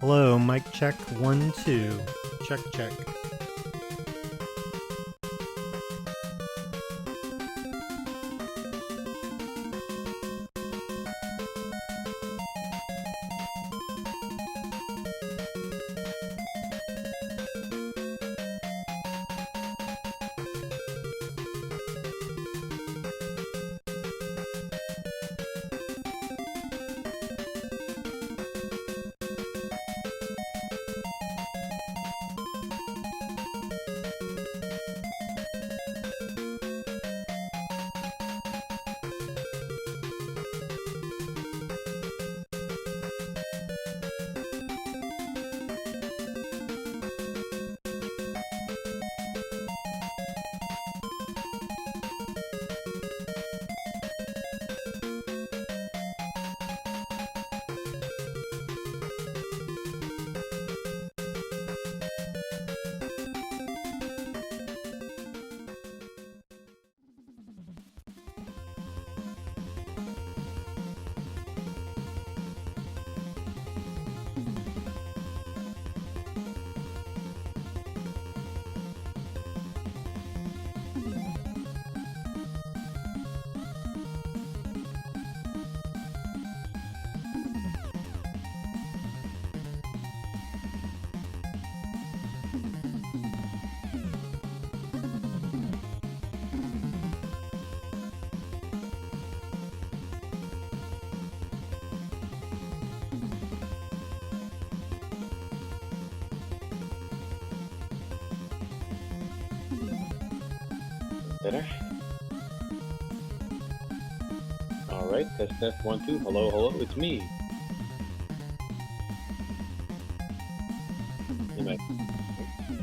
Hello, mic check 1 2. Check check. Better. All right, test 1 2. Hello, hello, it's me. All right, let's see.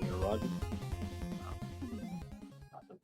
Here, Roger. Awesome.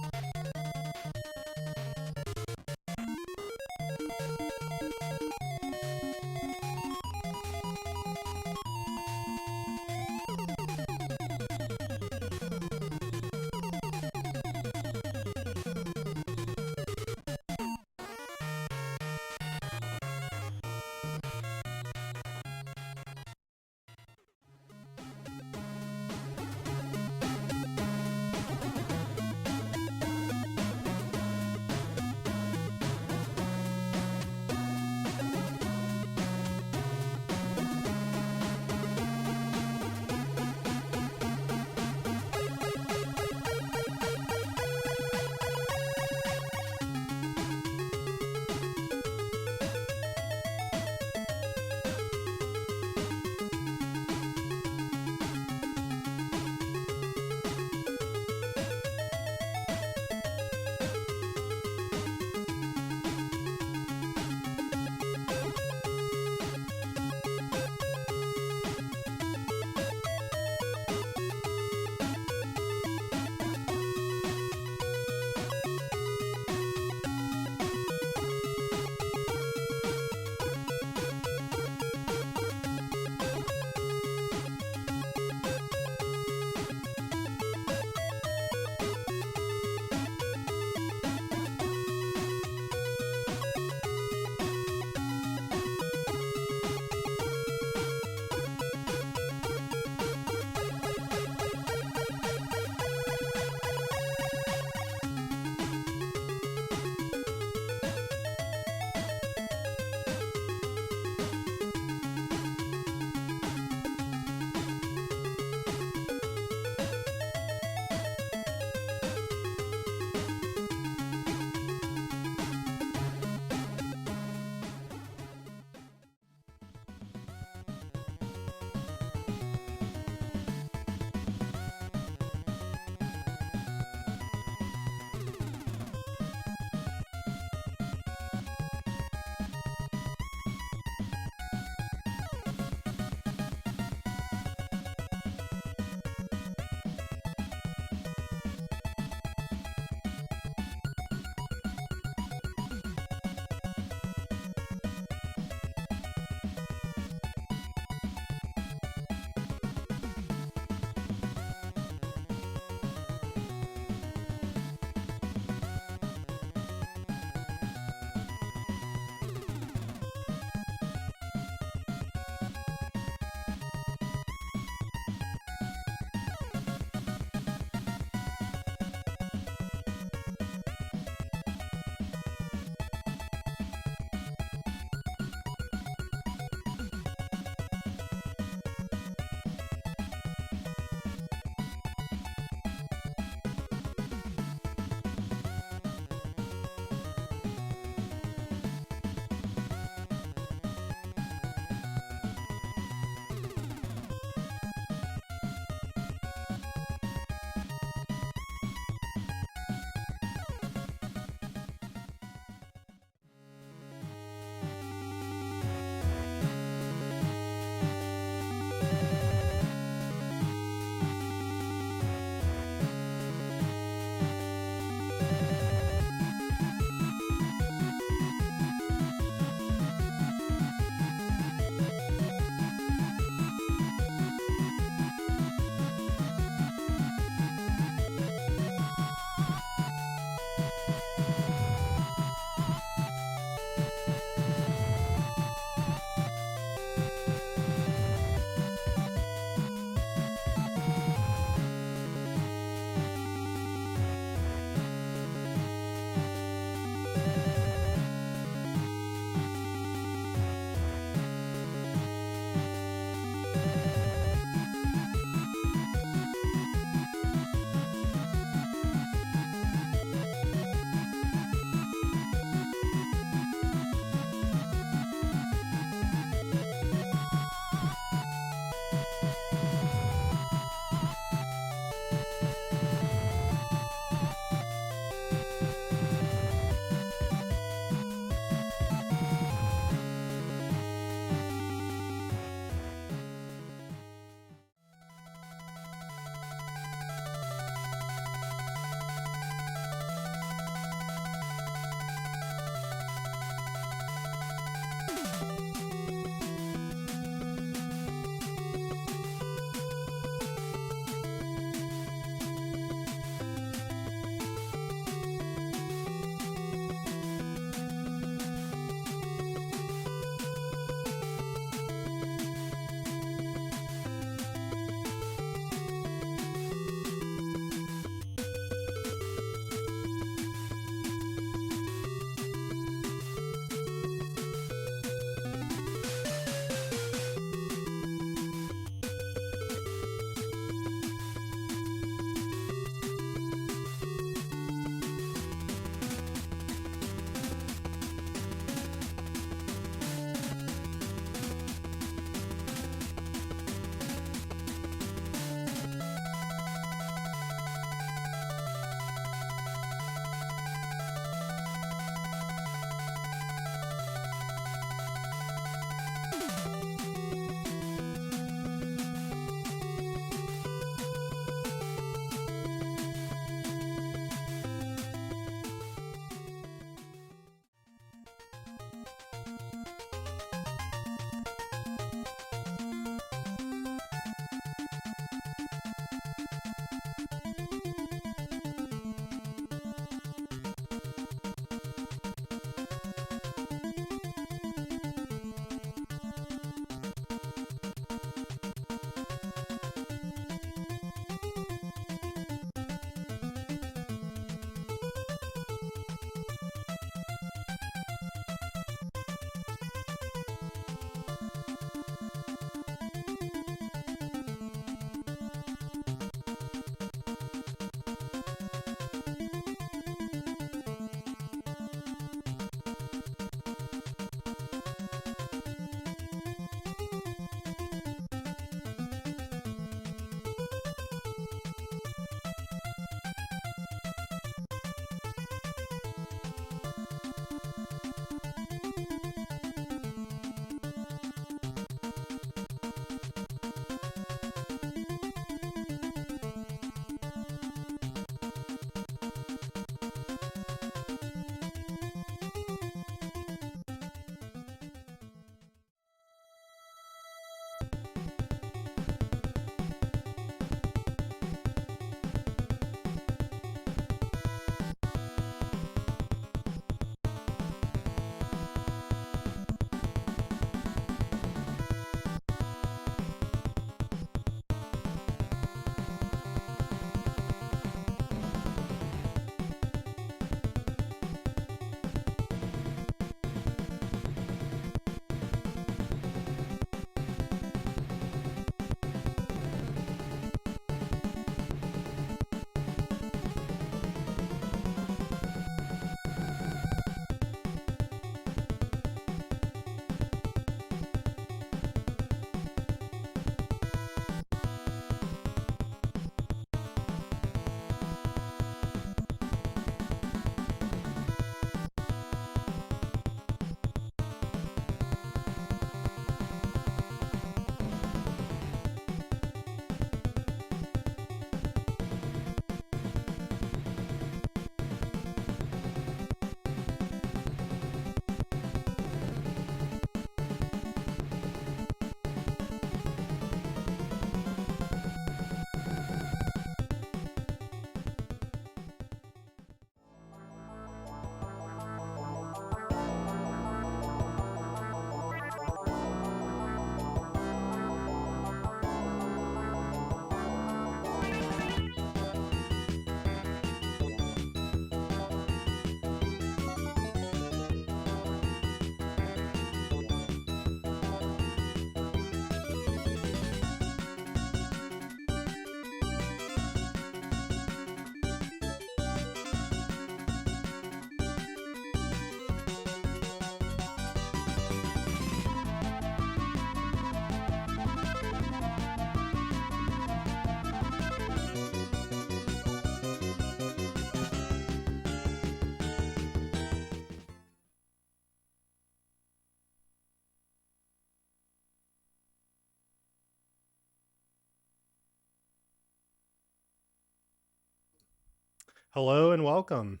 Hello and welcome.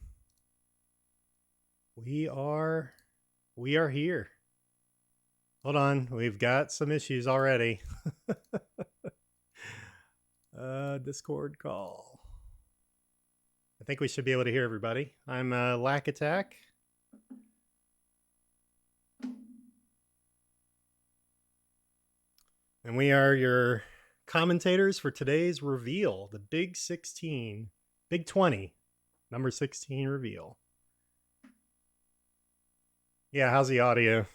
We are here. Hold on, we've got some issues already. Discord call. I think we should be able to hear everybody. I'm Lack Attack. And we are your commentators for today's reveal, the Big 20, number 16 reveal. Yeah, how's the audio?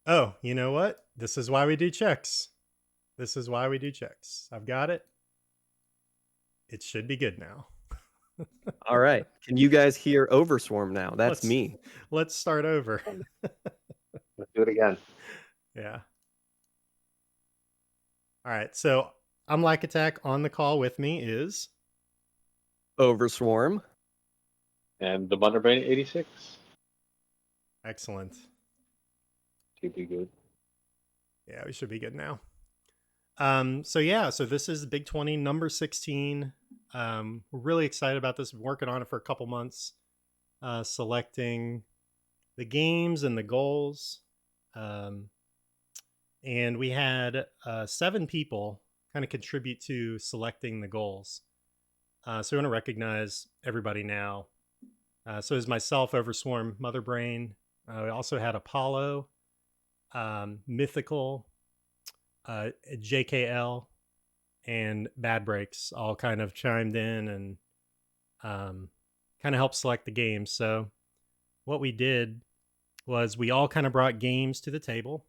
Oh, you know what? This is why we do checks. I've got it. It should be good now. All right. Can you guys hear Overswarm now? That's me. Let's start over. Let's do it again. Yeah. All right. So I'm Lack Attack. On the call with me is Overswarm. And the Bunderbrain 86. Excellent. Should be good. Yeah, we should be good now. So this is the Big 20, number 16. We're really excited about this. We've been working on it for a couple months, selecting the games and the goals. And we had 7 people kind of contribute to selecting the goals. So we want to recognize everybody now. So it was myself, Overswarm, Motherbrain. We also had Apollo, Mythical, JKL, and Bad Breaks all kind of chimed in and kind of helped select the games. So what we did was we all kind of brought games to the table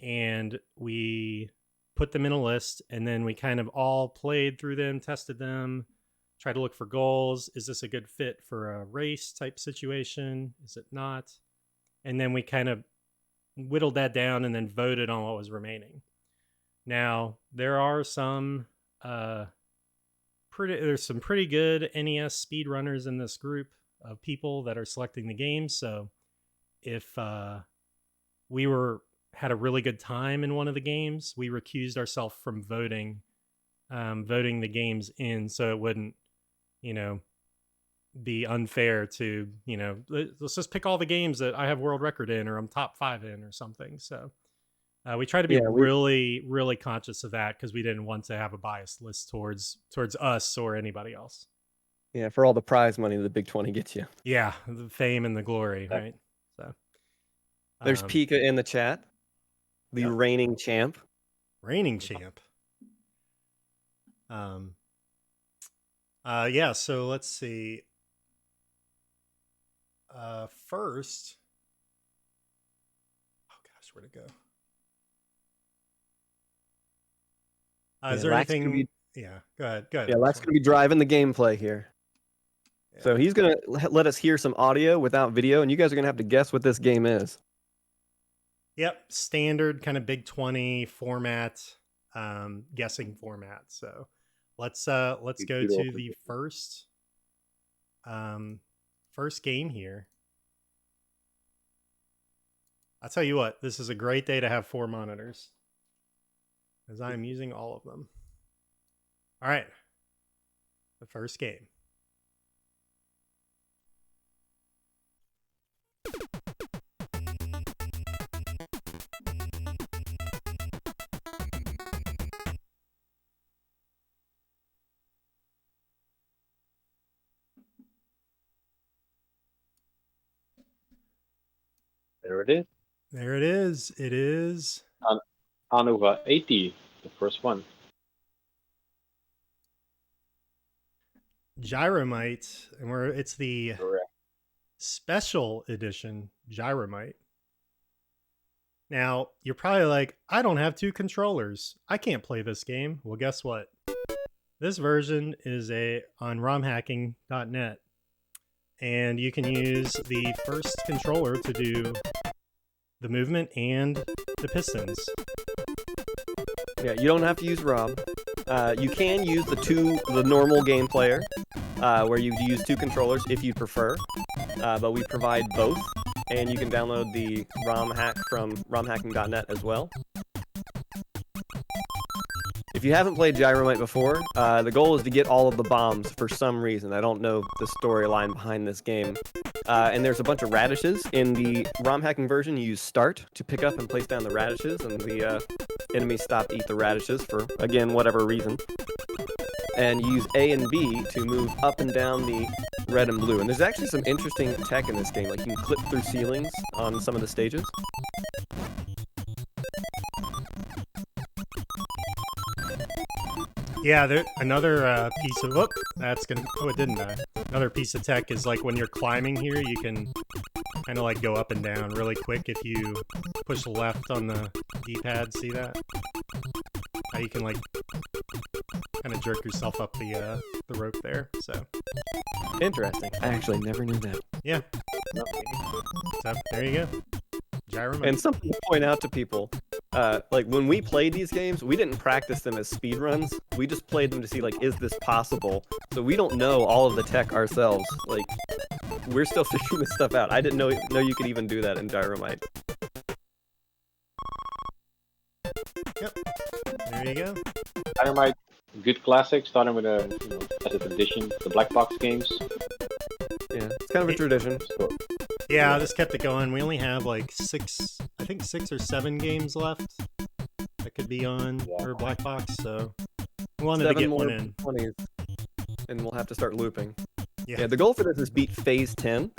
and we put them in a list, and then we kind of all played through them, tested them, tried to look for goals. Is this a good fit for a race type situation? Is it not? And then we kind of whittled that down and then voted on what was remaining. Now, there are some there's some pretty good NES speedrunners in this group of people that are selecting the games. So if we had a really good time in one of the games, we recused ourselves from voting the games in, so it wouldn't, be unfair to, let's just pick all the games that I have world record in, or I'm top 5 in, or something. So we try to be really, really conscious of that, because we didn't want to have a biased list towards us or anybody else. Yeah, for all the prize money the Big 20 gets you. Yeah, the fame and the glory, right? So there's Pika in the chat, the reigning champ. So let's see. First, where'd it go? Is there anything? Yeah, go ahead. Yeah, Lack's gonna be driving the gameplay here. Yeah. So he's gonna let us hear some audio without video, and you guys are gonna have to guess what this game is. Yep, standard kind of Big 20 format, guessing format. So let's go to the first game here. I'll tell you what, this is a great day to have 4 monitors, as I'm using all of them. All right, the first game. There it is. It is. Anuva 80, the first one. Gyromite, and it's the special edition Gyromite. Now, you're probably like, I don't have 2 controllers. I can't play this game. Well, guess what? This version is on romhacking.net, and you can use the first controller to do the movement and the pistons. Yeah, you don't have to use ROM. You can use the normal game player, where you use 2 controllers if you prefer, but we provide both, and you can download the ROM hack from romhacking.net as well. If you haven't played Gyromite before, the goal is to get all of the bombs for some reason. I don't know the storyline behind this game. And there's a bunch of radishes. In the ROM hacking version, you use start to pick up and place down the radishes, and the enemies stop to eat the radishes for, again, whatever reason. And you use A and B to move up and down the red and blue. And there's actually some interesting tech in this game. Like, you can clip through ceilings on some of the stages. Yeah, another piece of that's gonna. Oh, it didn't die. Another piece of tech is like when you're climbing here, you can kind of like go up and down really quick if you push left on the D-pad. See that? How you can like kind of jerk yourself up the rope there. So Interesting. I actually never knew that. yeah, so there you go. Gyromite. And something to point out to people, like when we played these games, we didn't practice them as speedruns. We just played them to see, like, is this possible? So we don't know all of the tech ourselves. Like, we're still figuring this stuff out. I didn't know you could even do that in Gyromite. Yep. There you go. Dynamite, good classic, starting with as a tradition, the black box games. Yeah, it's kind of a tradition. So, Yeah, this kept it going. We only have like six or seven games left that could be on for Black Box, so we wanted to get one in. 20s, and we'll have to start looping. Yeah. Yeah, the goal for this is beat phase 10.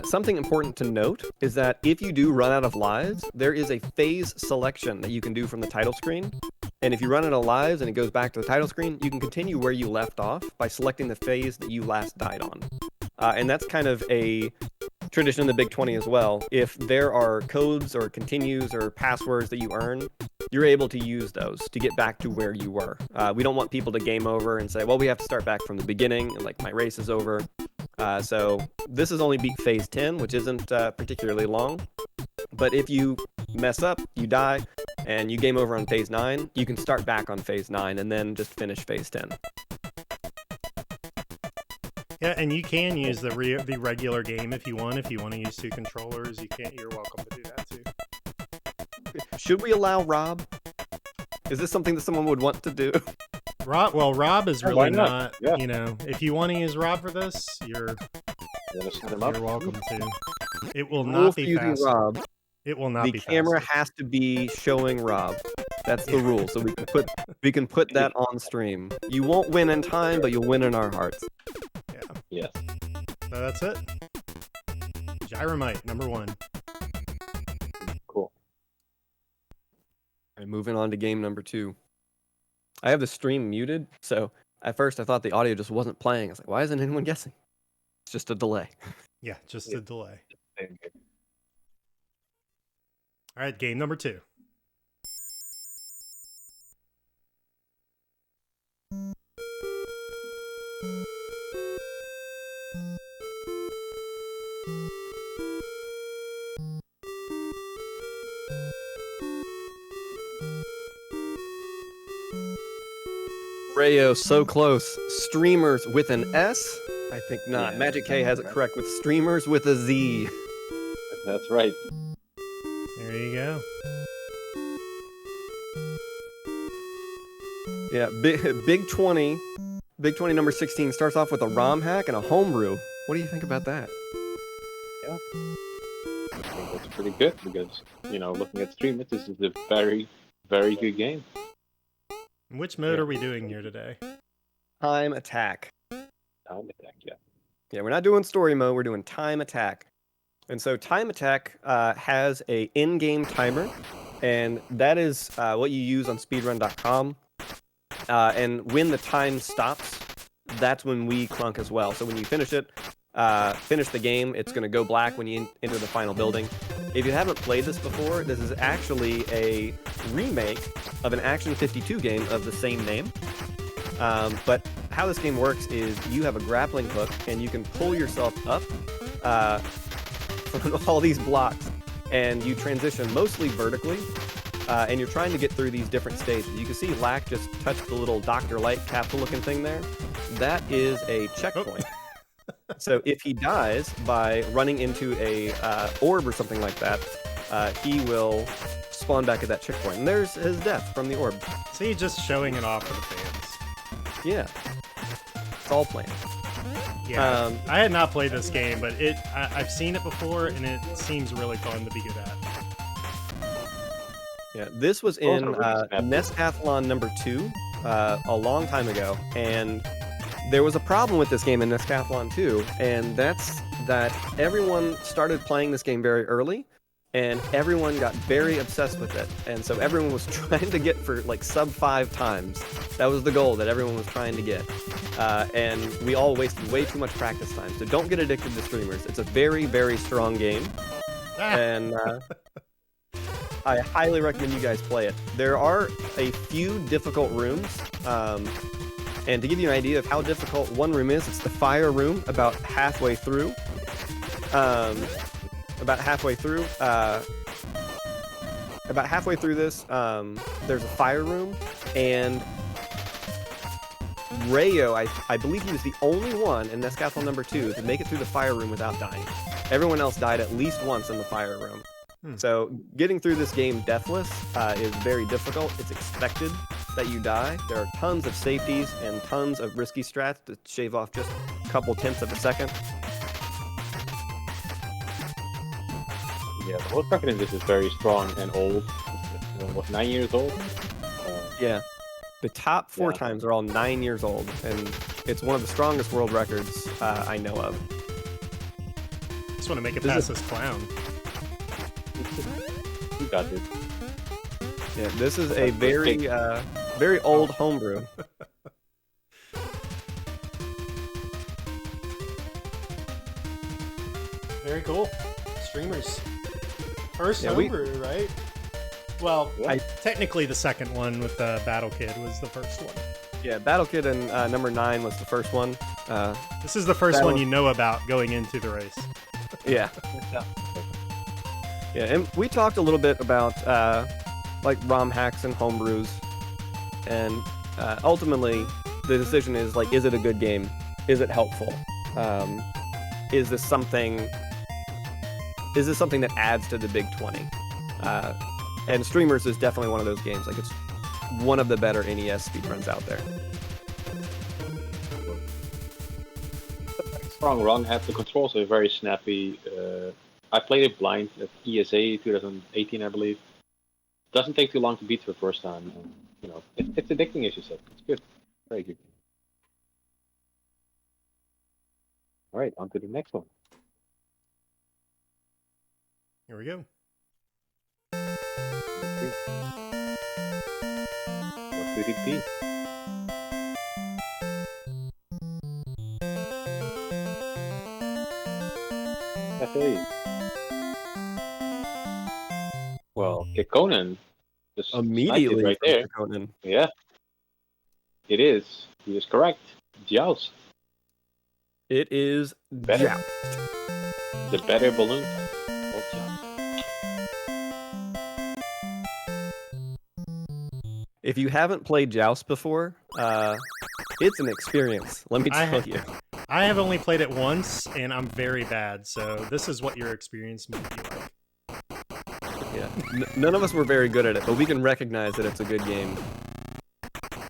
Something important to note is that if you do run out of lives, there is a phase selection that you can do from the title screen. And if you run out of lives and it goes back to the title screen, you can continue where you left off by selecting the phase that you last died on. And that's kind of a tradition in the Big 20 as well. If there are codes or continues or passwords that you earn, you're able to use those to get back to where you were. We don't want people to game over and say, well, we have to start back from the beginning, and like my race is over. So this is only beat phase 10, which isn't particularly long. But if you mess up, you die, and you game over on phase 9, you can start back on phase 9 and then just finish phase 10. Yeah, and you can use the regular game if you want. If you want to use two controllers, you're welcome to do that too. Should we allow Rob? Is this something that someone would want to do? Rob is Why really not? not. Yeah. If you want to use Rob for this, you're set him up. welcome to. It will Rule not for be using fast. Rob. It will not The be camera fast. has to be showing Rob. That's the rule. So we can put that on stream. You won't win in time, but you'll win in our hearts. Yeah. Yes. So that's it. Gyromite, number 1. Cool. All right, moving on to game number 2. I have the stream muted, so at first I thought the audio just wasn't playing. I was like, why isn't anyone guessing? It's just a delay. Yeah, just a delay. Same here. All right, game number 2. Rayo, so close. Streamers with an S? I think not. Yeah, Magic K has it right. correct with streamers with a Z. That's right. There you go. Yeah, Big 20 number 16 starts off with a ROM hack and a homebrew. What do you think about that? I think that's pretty good because, looking at streamers, this is a very, very good game. Which mode Yeah. are we doing here today? Time attack. Time attack, yeah. Yeah, we're not doing story mode, we're doing time attack. And so time attack has a in-game timer, and that is what you use on speedrun.com. And when the time stops, that's when we clunk as well. So when you finish it, finish the game, it's going to go black when you enter the final building. If you haven't played this before, this is actually a remake of an Action 52 game of the same name. But how this game works is you have a grappling hook, and you can pull yourself up from all these blocks, and you transition mostly vertically, and you're trying to get through these different stages. You can see Lack just touched the little Dr. Light capsule-looking thing there. That is a checkpoint. So if he dies by running into a orb or something like that, he will spawn back at that checkpoint. And there's his death from the orb. See, just showing it off for the fans. Yeah. It's all planned. Yeah, I had not played this game, but I've seen it before, and it seems really fun to be good at. Yeah, this was in Nescathlon number 2 a long time ago, and there was a problem with this game in Nescathlon 2, and that's that everyone started playing this game very early, and everyone got very obsessed with it, and so everyone was trying to get for like sub 5 times. That was the goal that everyone was trying to get. And we all wasted way too much practice time. So don't get addicted to streamers. It's a very, very strong game. And I highly recommend you guys play it. There are a few difficult rooms. And to give you an idea of how difficult one room is, it's the fire room about halfway through. About halfway through this, there's a fire room, and Rayo, I believe he was the only one in Nescathlon number 2 to make it through the fire room without dying. Everyone else died at least once in the fire room. So getting through this game deathless is very difficult. It's expected that you die. There are tons of safeties and tons of risky strats to shave off just a couple tenths of a second. Yeah, the whole track in this is very strong and old. What, 9 years old? Yeah. The top 4 times are all 9 years old, and it's one of the strongest world records I know of. Just want to make it past this clown. You got it. Yeah, this is a very, very old homebrew. Very cool. Streamers. First Yeah, homebrew, right? Well, Yeah. technically the second one with the Battle Kid was the first one. Yeah, Battle Kid and number 9 was the first one. This is the first one you know about going into the race. Yeah. Yeah, and we talked a little bit about like ROM hacks and homebrews, and ultimately the decision is like, is it a good game? Is it helpful? Is this something that adds to the Big 20? And Streamers is definitely one of those games. Like, it's one of the better NES speedruns out there. Strong wrong hat. The controls are very snappy. I played it blind at ESA 2018, I believe. Doesn't take too long to beat for the first time. And, you know, it's addicting, as you said. It's good. Very good. All right, on to the next one. Here we go. What could it be? Cafe. Well, Kekkonen just Immediately right there. Conan. Yeah, it is. He is correct. Joust. It is Better. Joust. The better balloon. If you haven't played Joust before, it's an experience. Let me tell you. I have only played it once, and I'm very bad, so this is what your experience might be like. Yeah, none of us were very good at it, but we can recognize that it's a good game.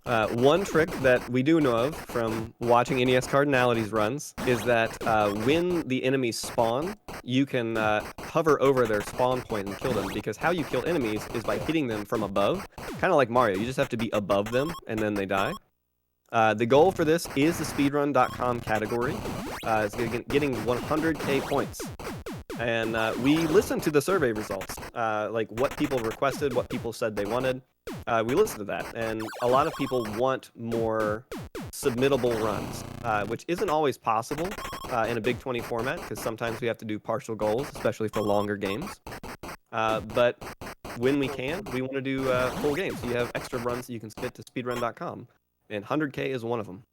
One trick that we do know of from watching NES Cardinalities runs is that when the enemies spawn, you can hover over their spawn point and kill them, because how you kill enemies is by hitting them from above, kind of like Mario. You just have to be above them, and then they die. The goal for this is the speedrun.com category. It's getting 100k points. And we listened to the survey results, like what people requested, what people said they wanted. We listened to that, and a lot of people want more submittable runs, which isn't always possible in a Big 20 format, because sometimes we have to do partial goals, especially for longer games. But when we can, we want to do full games, so you have extra runs that you can submit to speedrun.com, and 100k is one of them.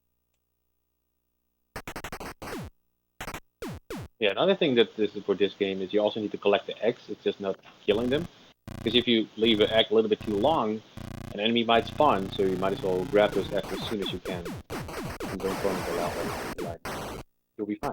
Yeah, another thing that this is for this game is you also need to collect the eggs. It's just not killing them. Because if you leave an egg a little bit too long, an enemy might spawn, so you might as well grab those eggs as soon as you can. And don't throw them out. You'll be fine.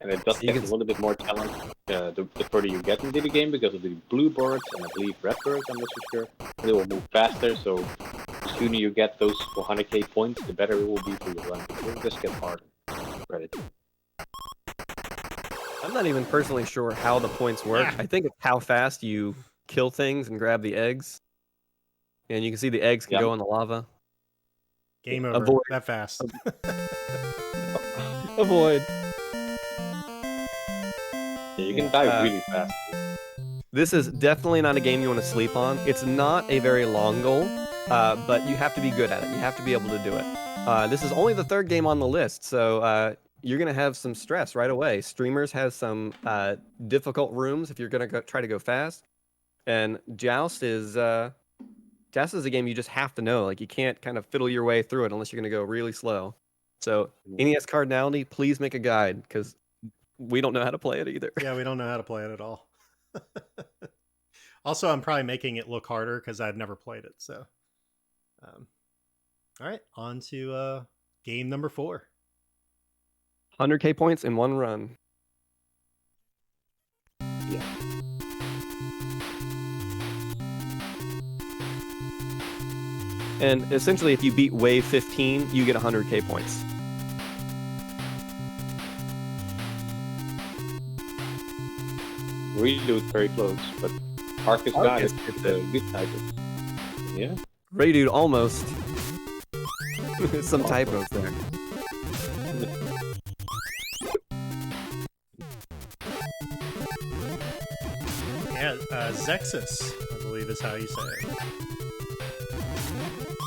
And And it does You get a can- little bit more challenging the further you get into the game because of the blue birds and I believe red birds, I'm not so sure. They will move faster, so the sooner you get those 400k points, the better it will be for your run. It will just get harder. Credit. I'm not even personally sure how the points work. Ah. I think it's how fast you kill things and grab the eggs. And you can see the eggs can Yeah. go in the lava. Game over. Avoid. That fast. Avoid. Yeah, you can die really fast. This is definitely not a game you want to sleep on. It's not a very long goal, but you have to be good at it. You have to be able to do it. This is only the third game on the list, so you're going to have some stress right away. Streamers has some difficult rooms if you're going to try to go fast. And Joust is a game you just have to know. Like, you can't kind of fiddle your way through it unless you're going to go really slow. So NES Cardinality, please make a guide, because we don't know how to play it either. Yeah, we don't know how to play it at all. Also, I'm probably making it look harder because I've never played it. So, all right, on to game number 4. 100k points in one run. Yeah. And essentially, if you beat wave 15, you get 100k points. Really look very close, but Arcus got it. It's a good title. Yeah. Ray Dude almost. Some typos there. Yeah, Zexus, I believe is how you say it.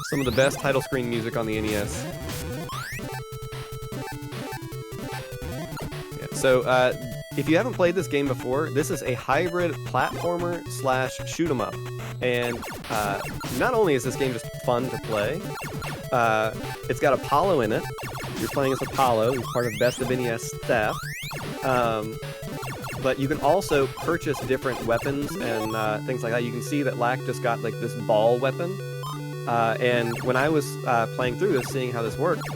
Some of the best title screen music on the NES. Yeah, so, if you haven't played this game before, this is a hybrid platformer / shoot 'em up. And not only is this game just fun to play, it's got Apollo in it. You're playing as Apollo. He's part of Best of NES staff. But you can also purchase different weapons and things like that. You can see that Lack just got like this ball weapon. And when I was playing through this, seeing how this worked,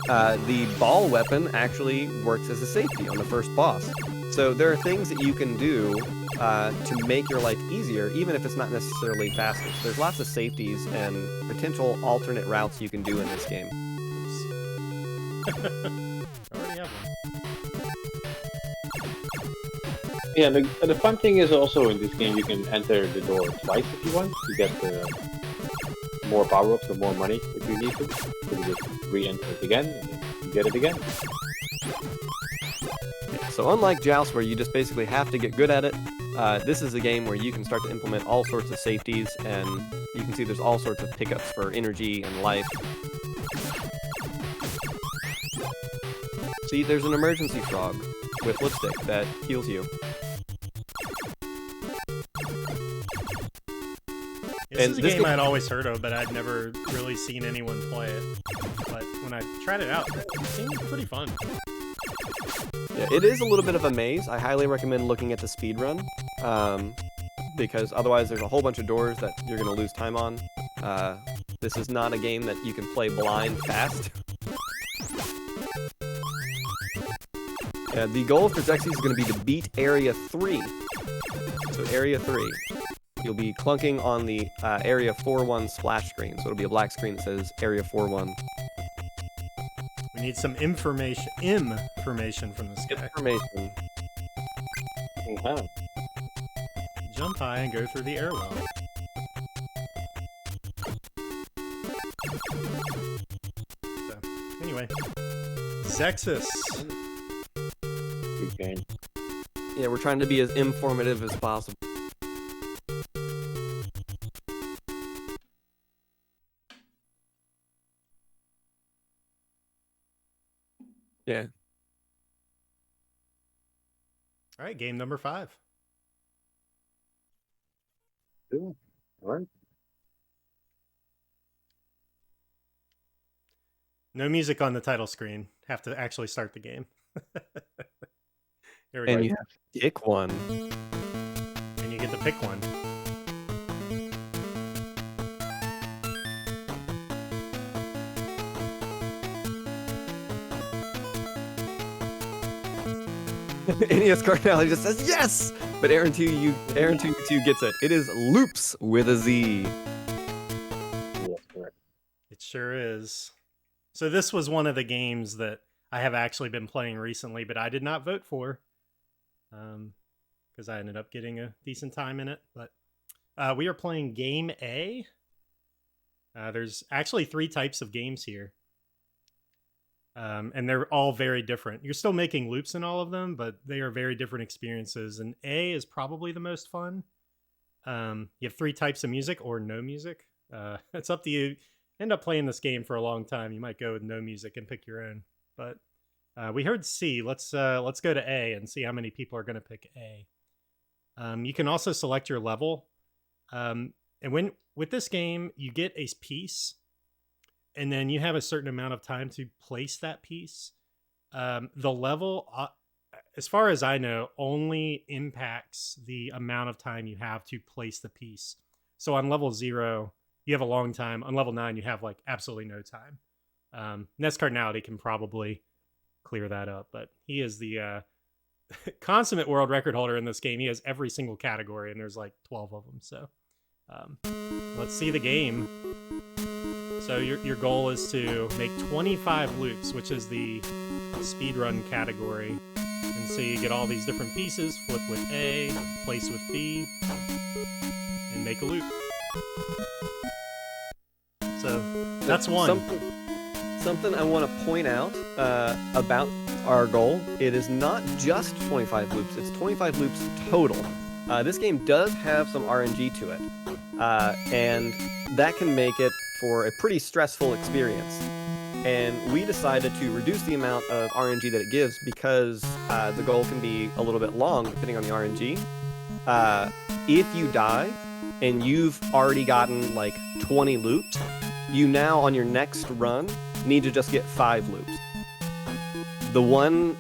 the ball weapon actually works as a safety on the first boss. So there are things that you can do to make your life easier, even if it's not necessarily faster. So there's lots of safeties and potential alternate routes you can do in this game. Oops. I already have one. Yeah, the fun thing is also in this game you can enter the door twice if you want to get more power-ups or more money if you need to. So you just re-enter it again and then you get it again. So unlike Joust, where you just basically have to get good at it, this is a game where you can start to implement all sorts of safeties, and you can see there's all sorts of pickups for energy and life. See, there's an emergency frog with lipstick that heals you. This And is a this game game- I'd always heard of, but I'd never really seen anyone play it. But when I tried it out, it seemed pretty fun. Yeah, it is a little bit of a maze. I highly recommend looking at the speedrun, because otherwise there's a whole bunch of doors that you're going to lose time on. This is not a game that you can play blind fast. The goal for Zexys is going to be to beat Area 3. So Area 3. You'll be clunking on the Area 4-1 splash screen. So it'll be a black screen that says Area 4-1. We need some information from this guy. Information. Uh-huh. Jump high and go through the airwell. So, anyway, Zexus. Good game. Yeah, we're trying to be as informative as possible. Yeah. All right, game number 5. Cool. Alright. No music on the title screen. Have to actually start the game. Here we And go. you have to pick one. And you get to pick one. NES Cardinality just says yes, but Aaron22 gets it. It is Loops with a Z. Yes, correct. It sure is. So this was one of the games that I have actually been playing recently, but I did not vote for, because I ended up getting a decent time in it. But we are playing Game A. There's actually 3 types of games here. And they're all very different. You're still making loops in all of them, but they are very different experiences. And A is probably the most fun. You have 3 types of music or no music. It's up to you. End up playing this game for a long time. You might go with no music and pick your own. But we heard C. Let's go to A and see how many people are going to pick A. You can also select your level. And with this game, you get a piece. And then you have a certain amount of time to place that piece. The level, as far as I know, only impacts the amount of time you have to place the piece. So on level 0, you have a long time. On level 9, you have like absolutely no time. NES Cardinality can probably clear that up, but he is the consummate world record holder in this game. He has every single category, and there's like 12 of them. So let's see the game. So your goal is to make 25 loops, which is the speedrun category. And so you get all these different pieces, flip with A, place with B, and make a loop. So that's one. Something I want to point out about our goal, it is not just 25 loops, it's 25 loops total. This game does have some RNG to it, and that can make it for a pretty stressful experience. And we decided to reduce the amount of RNG that it gives because the goal can be a little bit long depending on the RNG. If you die and you've already gotten like 20 loops, you now on your next run need to just get 5 loops. The one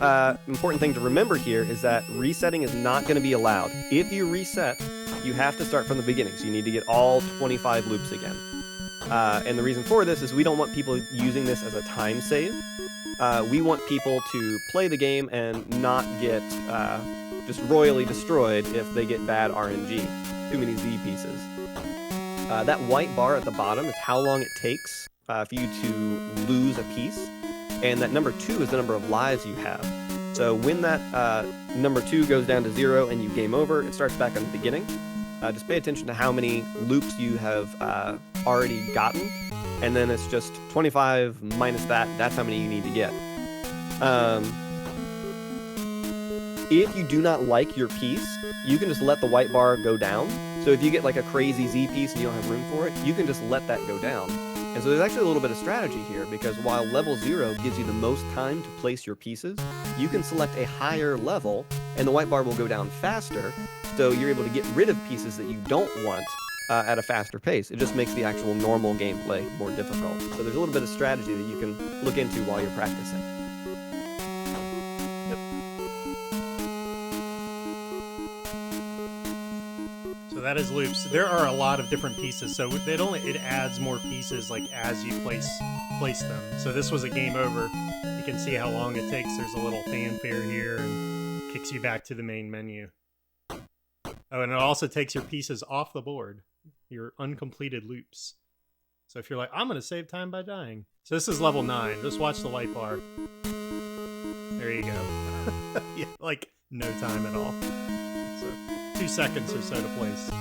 important thing to remember here is that resetting is not going to be allowed. If you reset, you have to start from the beginning, so you need to get all 25 loops again. And the reason for this is we don't want people using this as a time save. We want people to play the game and not get just royally destroyed if they get bad RNG, too many Z pieces. That white bar at the bottom is how long it takes for you to lose a piece, and that number 2 is the number of lives you have. So when that number 2 goes down to 0 and you game over, it starts back on the beginning. Just pay attention to how many loops you have already gotten, and then it's just 25 minus that. That's how many you need to get. If you do not like your piece, you can just let the white bar go down. So if you get like a crazy Z piece and you don't have room for it, you can just let that go down. And so there's actually a little bit of strategy here, because while level 0 gives you the most time to place your pieces, you can select a higher level and the white bar will go down faster, so you're able to get rid of pieces that you don't want at a faster pace. It just makes the actual normal gameplay more difficult. So there's a little bit of strategy that you can look into while you're practicing. So that is loops. There are a lot of different pieces, so it adds more pieces like as you place them. So this was a game over. You can see how long it takes. There's a little fanfare here and kicks you back to the main menu. Oh, and it also takes your pieces off the board, your uncompleted loops. So if you're like, I'm going to save time by dying. So this is level 9. Just watch the white bar. There you go. Yeah, like no time at all. So 2 seconds or so to place.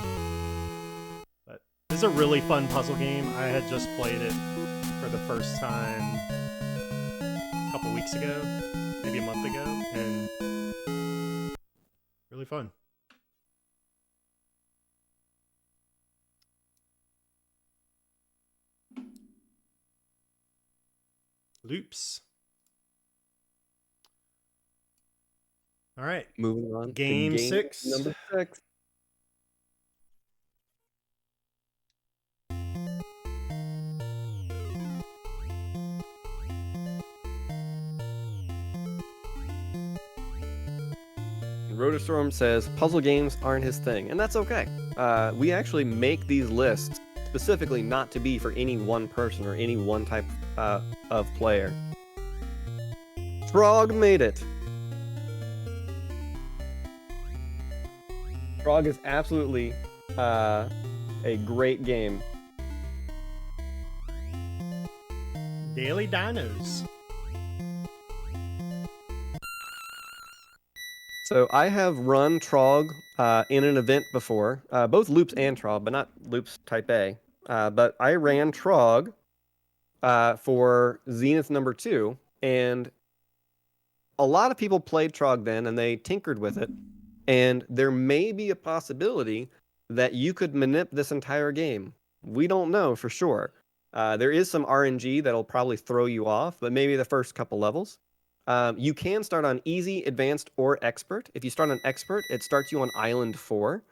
But this is a really fun puzzle game. I had just played it for the first time a couple weeks ago, maybe a month ago, and really fun. Loops. All right. Moving on. Game 6. Number 6. Rotostorm says puzzle games aren't his thing, and that's okay. We actually make these lists specifically not to be for any one person or any one type of player. Frog made it. Trog is absolutely a great game. Daily Dinos. So I have run Trog in an event before, both Loops and Trog, but not Loops Type A. But I ran Trog for Zenith number 2, and a lot of people played Trog then, and they tinkered with it. And there may be a possibility that you could manip this entire game. We don't know for sure. There is some RNG that'll probably throw you off, but maybe the first couple levels. You can start on easy, advanced, or expert. If you start on expert, it starts you on island 4,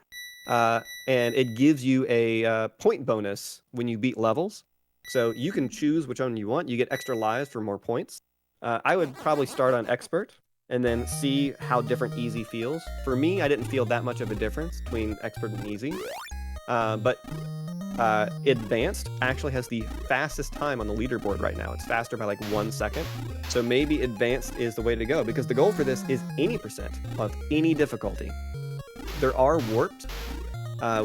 and it gives you a point bonus when you beat levels. So you can choose which one you want. You get extra lives for more points. I would probably start on expert and then see how different easy feels. For me, I didn't feel that much of a difference between expert and easy. But advanced actually has the fastest time on the leaderboard right now. It's faster by like 1 second. So maybe advanced is the way to go, because the goal for this is any percent of any difficulty. There are warped.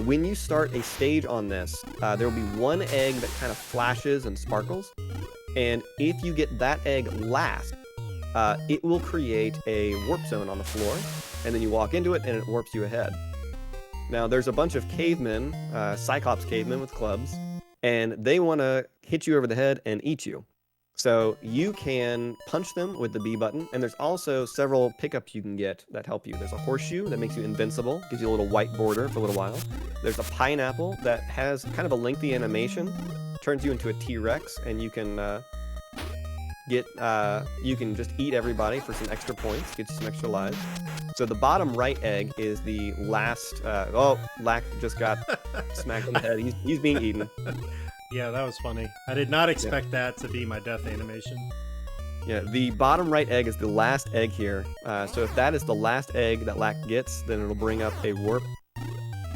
When you start a stage on this, there will be one egg that kind of flashes and sparkles. And if you get that egg last, it will create a warp zone on the floor. And then you walk into it and it warps you ahead. Now, there's a bunch of cavemen, Cyclops cavemen with clubs, and they want to hit you over the head and eat you. So you can punch them with the B button, and there's also several pickups you can get that help you. There's a horseshoe that makes you invincible, gives you a little white border for a little while. There's a pineapple that has kind of a lengthy animation, turns you into a T-Rex, and you can you can just eat everybody for some extra points, get you some extra lives. So the bottom right egg is the last. Lack just got smacked in the head. He's being eaten. Yeah, that was funny. I did not expect that to be my death animation. Yeah, the bottom right egg is the last egg here. So if that is the last egg that Lack gets, then it'll bring up a warp.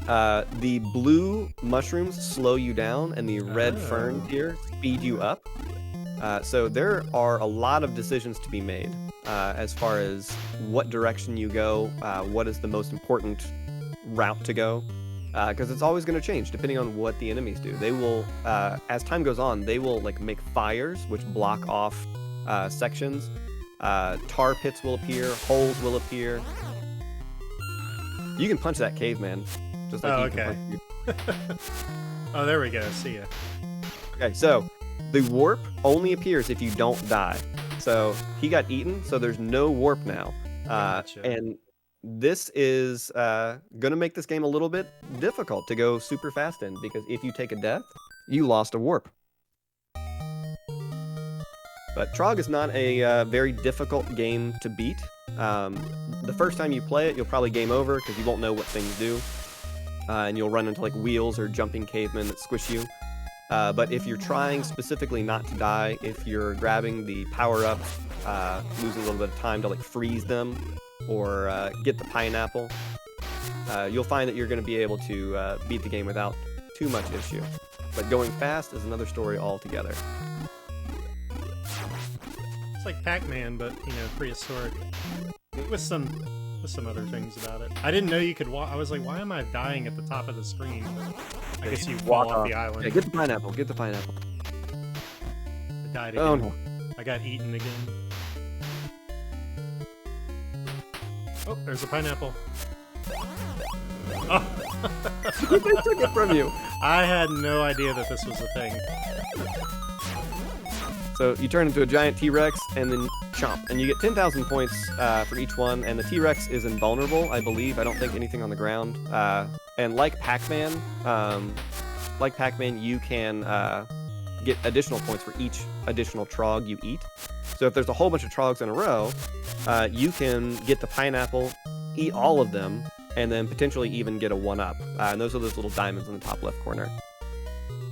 The blue mushrooms slow you down, and the red ferns here speed you up. So there are a lot of decisions to be made as far as what direction you go, what is the most important route to go, because it's always going to change depending on what the enemies do. They will, as time goes on, they will like make fires which block off sections. Tar pits will appear, holes will appear. You can punch that caveman, just like you can punch you. Oh, there we go. See ya. Okay, so the warp only appears if you don't die. So he got eaten, so there's no warp now. Gotcha. And this is going to make this game a little bit difficult to go super fast in, because if you take a death, you lost a warp. But Trog is not a very difficult game to beat. The first time you play it, you'll probably game over because you won't know what things do. And you'll run into like wheels or jumping cavemen that squish you. But if you're trying specifically not to die, if you're grabbing the power-ups, losing a little bit of time to like freeze them or get the pineapple, you'll find that you're going to be able to beat the game without too much issue. But going fast is another story altogether. It's like Pac-Man, but prehistoric, with some other things about it. I didn't know you could walk. I was like, why am I dying at the top of the screen? I guess you fall off the island. Yeah, get the pineapple. Get the pineapple. I died again. Oh no! I got eaten again. Oh, there's a pineapple. Oh. They took it from you. I had no idea that this was a thing. So you turn into a giant T-Rex and then chomp, and you get 10,000 points for each one. And the T-Rex is invulnerable, I believe. I don't think anything on the ground. And like Pac-Man, you can get additional points for each additional Trog you eat. So if there's a whole bunch of Trogs in a row, you can get the pineapple, eat all of them, and then potentially even get a 1-up. And those are those little diamonds in the top left corner.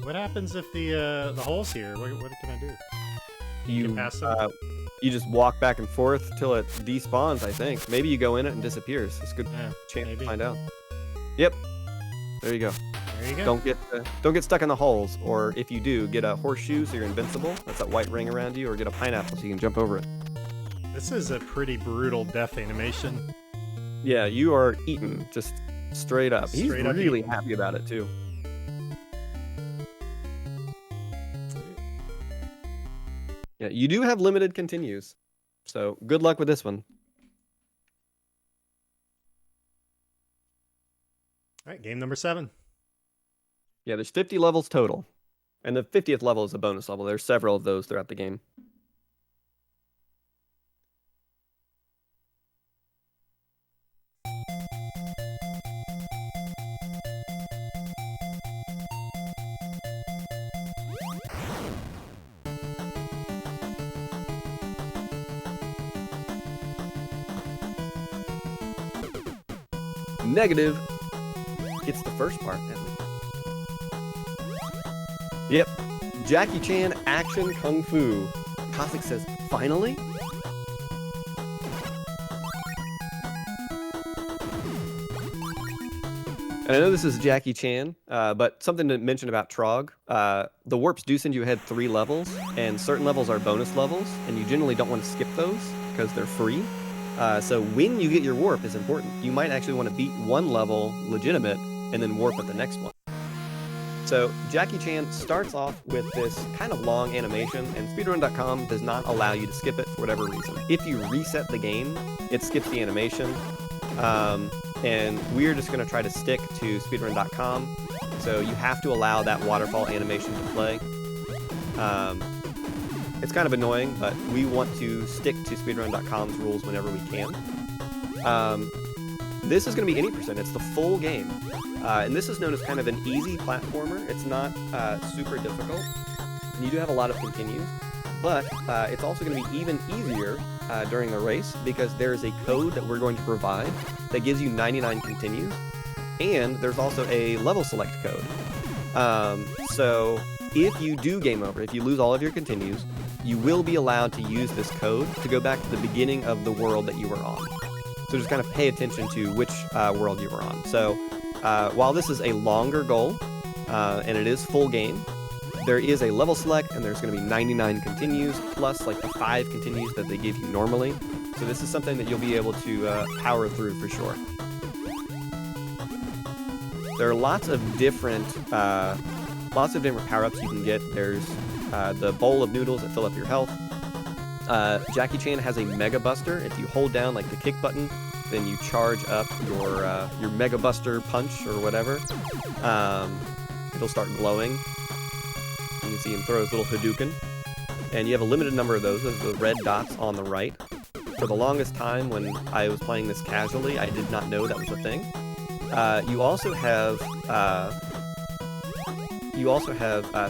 What happens if the hole's here? What can I do? You pass it? You just walk back and forth till it despawns, I think. Maybe you go in it and disappears. It's a good chance to find out. Yep. There you go. There you go. Don't get stuck in the holes, or if you do, get a horseshoe so you're invincible. That's that white ring around you, or get a pineapple so you can jump over it. This is a pretty brutal death animation. Yeah, you are eaten. Just Straight up. He's Straight up really eating. happy about it too. Yeah, you do have limited continues. So good luck with this one. All right, game number 7. Yeah, there's 50 levels total. And the 50th level is a bonus level. There's several of those throughout the game. Negative. It's the first part, at least. Yep. Jackie Chan Action Kung Fu. Cossack says, finally? And I know this is Jackie Chan, but something to mention about Trog. The warps do send you ahead 3 levels, and certain levels are bonus levels, and you generally don't want to skip those because they're free. So when you get your warp is important. You might actually want to beat one level legitimate and then warp at the next one. So Jackie Chan starts off with this kind of long animation, and speedrun.com does not allow you to skip it for whatever reason. If you reset the game, it skips the animation. And we're just going to try to stick to speedrun.com. So you have to allow that waterfall animation to play. It's kind of annoying, but we want to stick to speedrun.com's rules whenever we can. This is going to be any percent. It's the full game. And this is known as kind of an easy platformer. It's not super difficult. And you do have a lot of continues. But it's also going to be even easier during the race because there is a code that we're going to provide that gives you 99 continues. And there's also a level select code. So if you do game over, if you lose all of your continues, you will be allowed to use this code to go back to the beginning of the world that you were on. So just kind of pay attention to which world you were on. So while this is a longer goal, and it is full game, there is a level select, and there's going to be 99 continues, plus like the 5 continues that they give you normally. So this is something that you'll be able to power through for sure. There are lots of different power-ups you can get. There's the bowl of noodles that fill up your health. Jackie Chan has a Mega Buster. If you hold down like the kick button, then you charge up your Mega Buster punch or whatever. It'll start glowing. You can see him throw his little Hadouken. And you have a limited number of those. Those are the red dots on the right. For the longest time when I was playing this casually, I did not know that was a thing. You also have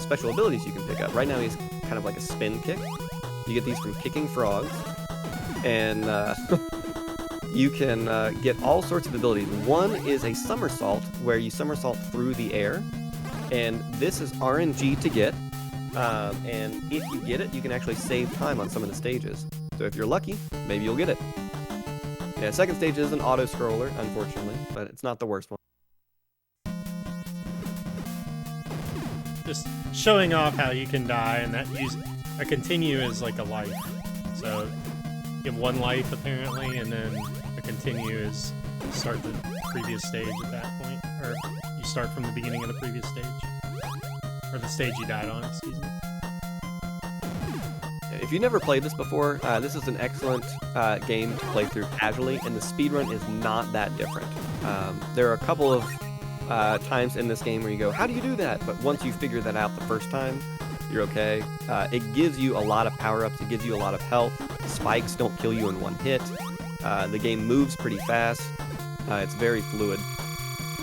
special abilities you can pick up. Right now he's kind of like a spin kick. You get these from kicking frogs. And you can get all sorts of abilities. One is a somersault, where you somersault through the air. And this is RNG to get. And if you get it, you can actually save time on some of the stages. So if you're lucky, maybe you'll get it. Yeah, second stage is an auto-scroller, unfortunately, but it's not the worst one. Just showing off how you can die, and that a continue is like a life. So you have 1 life apparently, and then a continue is you start the previous stage at that point, or you start from the beginning of the previous stage, or the stage you died on. Excuse me. If you've never played this before, this is an excellent game to play through casually, and the speedrun is not that different. There are a couple of times in this game where you go, how do you do that? But once you figure that out the first time, you're okay. It gives you a lot of power-ups, it gives you a lot of health. Spikes don't kill you in 1 hit. The game moves pretty fast. It's very fluid.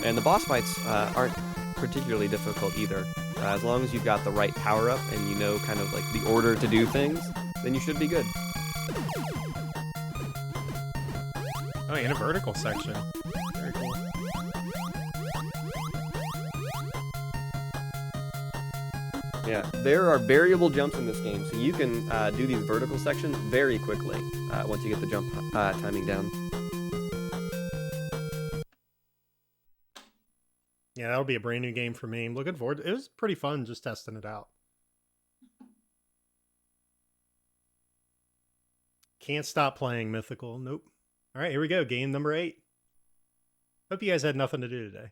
And the boss fights aren't particularly difficult either. As long as you've got the right power-up and you know kind of like the order to do things, then you should be good. Oh, and a vertical section. Very cool. Yeah, there are variable jumps in this game, so you can do these vertical sections very quickly once you get the jump timing down. Yeah, that'll be a brand new game for me. I'm looking forward. It was pretty fun just testing it out. Can't stop playing Mythical. Nope. All right, here we go. Game number 8. Hope you guys had nothing to do today.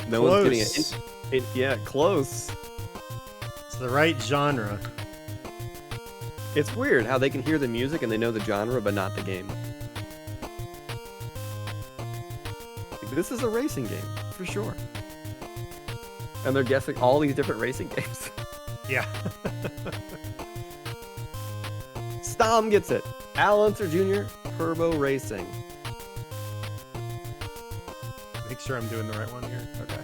No one's getting Close. it. Yeah, close. It's the right genre. It's weird how they can hear the music and they know the genre, but not the game. This is a racing game, for sure. And they're guessing all these different racing games. Yeah. Stom gets it. Al Unser Jr., Turbo Racing. Make sure I'm doing the right one here. Okay.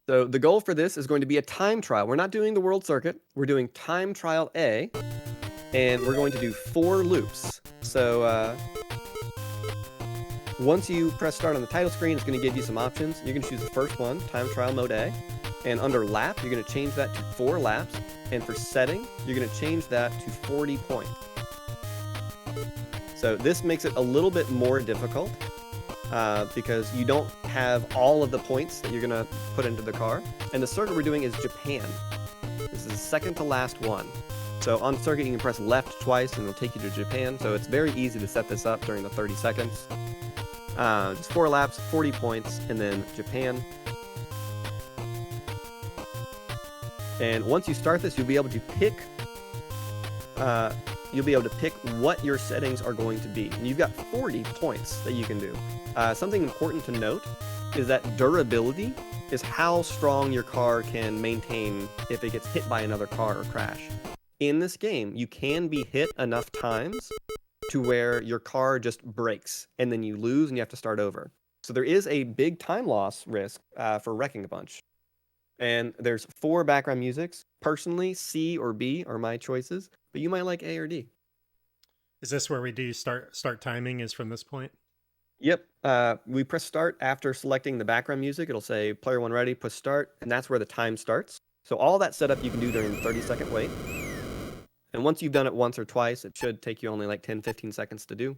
So the goal for this is going to be a time trial. We're not doing the world circuit. We're doing time trial A, and we're going to do 4 loops. So once you press start on the title screen, it's going to give you some options. You can choose the first one, time trial mode A, and under lap, you're going to change that to 4 laps, and for setting, you're going to change that to 40 points. So this makes it a little bit more difficult. Because you don't have all of the points that you're going to put into the car. And the circuit we're doing is Japan. This is the second to last one. So on the circuit, you can press left twice and it'll take you to Japan. So it's very easy to set this up during the 30 seconds. Just 4 laps, 40 points, and then Japan. And once you start this, you'll be able to pick what your settings are going to be. And you've got 40 points that you can do. Something important to note is that durability is how strong your car can maintain if it gets hit by another car or crash. In this game, you can be hit enough times to where your car just breaks and then you lose and you have to start over. So there is a big time loss risk for wrecking a bunch. And there's 4 background musics. Personally, C or B are my choices, but you might like A or D. Is this where we do start timing is from this point? Yep. We press start after selecting the background music. It'll say player 1 ready, push start, and that's where the time starts. So all that setup you can do during the 30-second wait. And once you've done it once or twice, it should take you only like 10-15 seconds to do.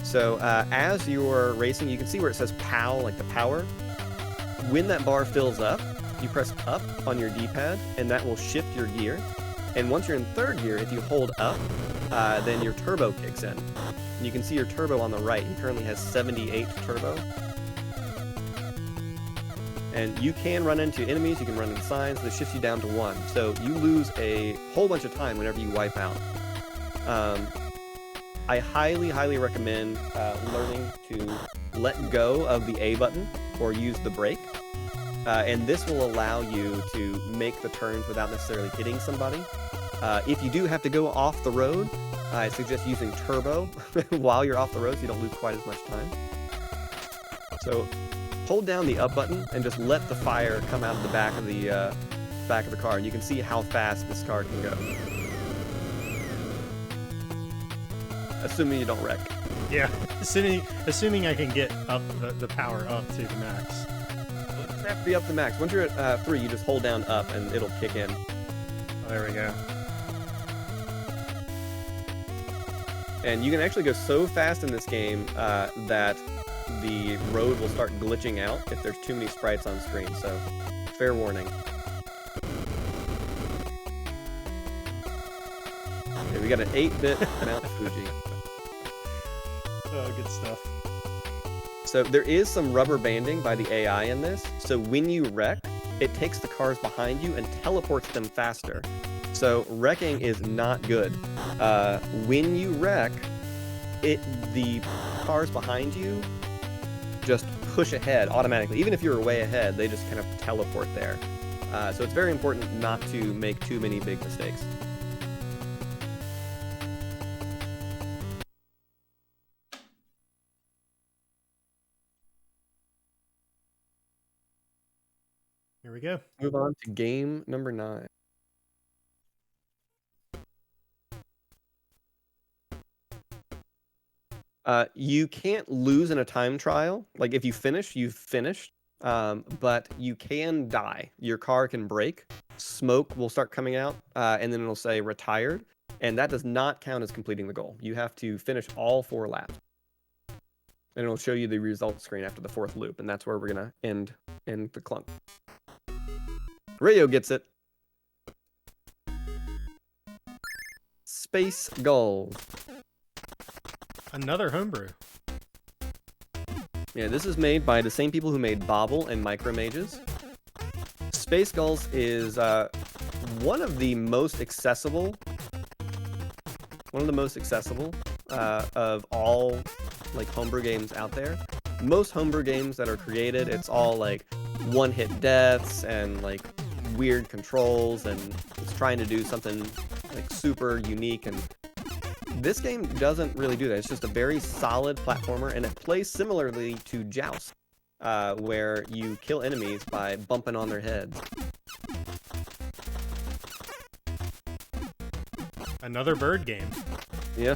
So as you're racing, you can see where it says POW, like the power. When that bar fills up, you press up on your D-pad, and that will shift your gear. And once you're in 3rd gear, if you hold up, then your turbo kicks in. And you can see your turbo on the right. He currently has 78 turbo. And you can run into enemies, you can run into signs, this shifts you down to 1. So you lose a whole bunch of time whenever you wipe out. I highly, highly recommend learning to let go of the A button or use the brake. And this will allow you to make the turns without necessarily hitting somebody. If you do have to go off the road, I suggest using turbo while you're off the road so you don't lose quite as much time. So hold down the up button and just let the fire come out of the back of the car, and you can see how fast this car can go. Assuming you don't wreck. Yeah, assuming I can get up the power up to the max. It doesn't have to be up to max. Once you're at 3, you just hold down up and it'll kick in. Oh, there we go. And you can actually go so fast in this game that the road will start glitching out if there's too many sprites on screen, so fair warning. Okay, we got an 8-bit Mount Fuji. Oh, good stuff. So there is some rubber banding by the AI in this, so when you wreck, it takes the cars behind you and teleports them faster. So wrecking is not good. When you wreck, the cars behind you just push ahead automatically. Even if you're way ahead, they just kind of teleport there. So it's very important not to make too many big mistakes. Here we go. Move on to game number 9. You can't lose in a time trial. Like if you finish, you've finished. But you can die. Your car can break. Smoke will start coming out, and then it'll say retired. And that does not count as completing the goal. You have to finish all 4 laps. And it'll show you the results screen after the 4th loop, and that's where we're gonna end the clunk. Rayo gets it. Space Gulls. Another homebrew. Yeah, this is made by the same people who made Bobble and Micro Mages. Space Gulls is one of the most accessible of all like homebrew games out there. Most homebrew games that are created, it's all like one-hit deaths and like weird controls, and it's trying to do something like super unique, and this game doesn't really do that. It's just a very solid platformer, and it plays similarly to Joust, where you kill enemies by bumping on their heads. Another bird game. Yeah.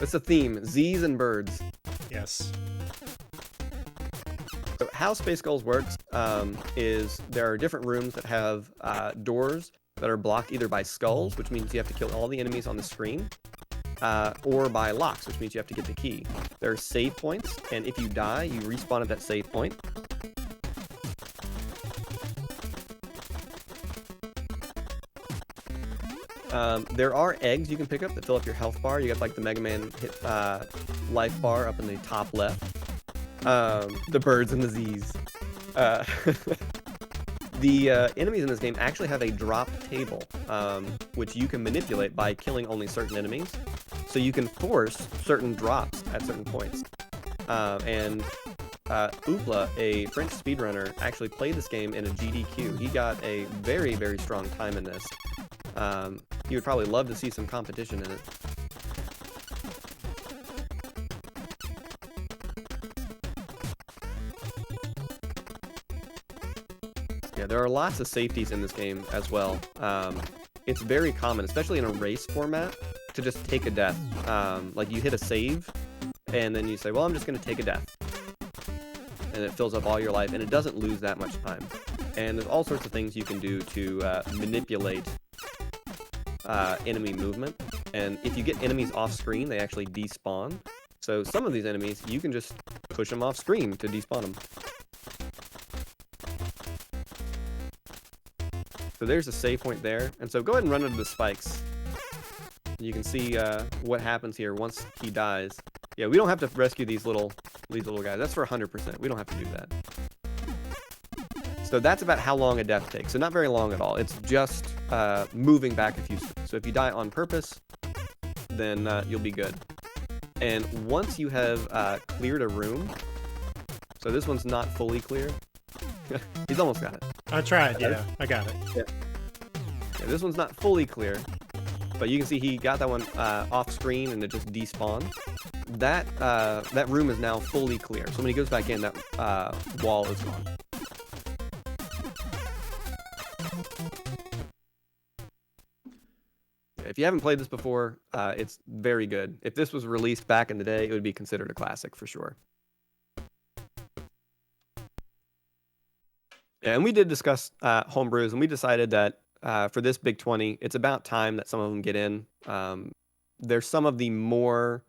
It's a theme, Z's and birds. Yes. So how Space Gulls works is there are different rooms that have doors that are blocked either by skulls, which means you have to kill all the enemies on the screen, or by locks, which means you have to get the key. There are save points, and if you die, you respawn at that save point. There are eggs you can pick up that fill up your health bar. You got like the Mega Man life bar up in the top left. The birds and the Z's. The enemies in this game actually have a drop table, which you can manipulate by killing only certain enemies. So you can force certain drops at certain points. Oopla, a French speedrunner, actually played this game in a GDQ. He got a very, very strong time in this. He would probably love to see some competition in it. Yeah, there are lots of safeties in this game as well. It's very common, especially in a race format, to just take a death. Like you hit a save, and then you say, well, I'm just going to take a death. And it fills up all your life, and it doesn't lose that much time. And there's all sorts of things you can do to manipulate enemy movement. And if you get enemies off screen, they actually despawn. So some of these enemies, you can just push them off screen to despawn them. So there's a save point there. And so go ahead and run into the spikes. You can see what happens here once he dies. Yeah, we don't have to rescue these little guys. That's for 100%. We don't have to do that. So that's about how long a death takes. So not very long at all. It's just moving back a few steps. So if you die on purpose, then you'll be good. And once you have cleared a room, so this one's not fully clear. He's almost got it. I tried, yeah. I got it. Yeah, this one's not fully clear, but you can see he got that one off screen and it just despawned. That room is now fully clear. So when he goes back in, that wall is gone. If you haven't played this before, it's very good. If this was released back in the day, it would be considered a classic for sure. Yeah, and we did discuss homebrews, and we decided that for this Big 20, it's about time that some of them get in. There's some of the more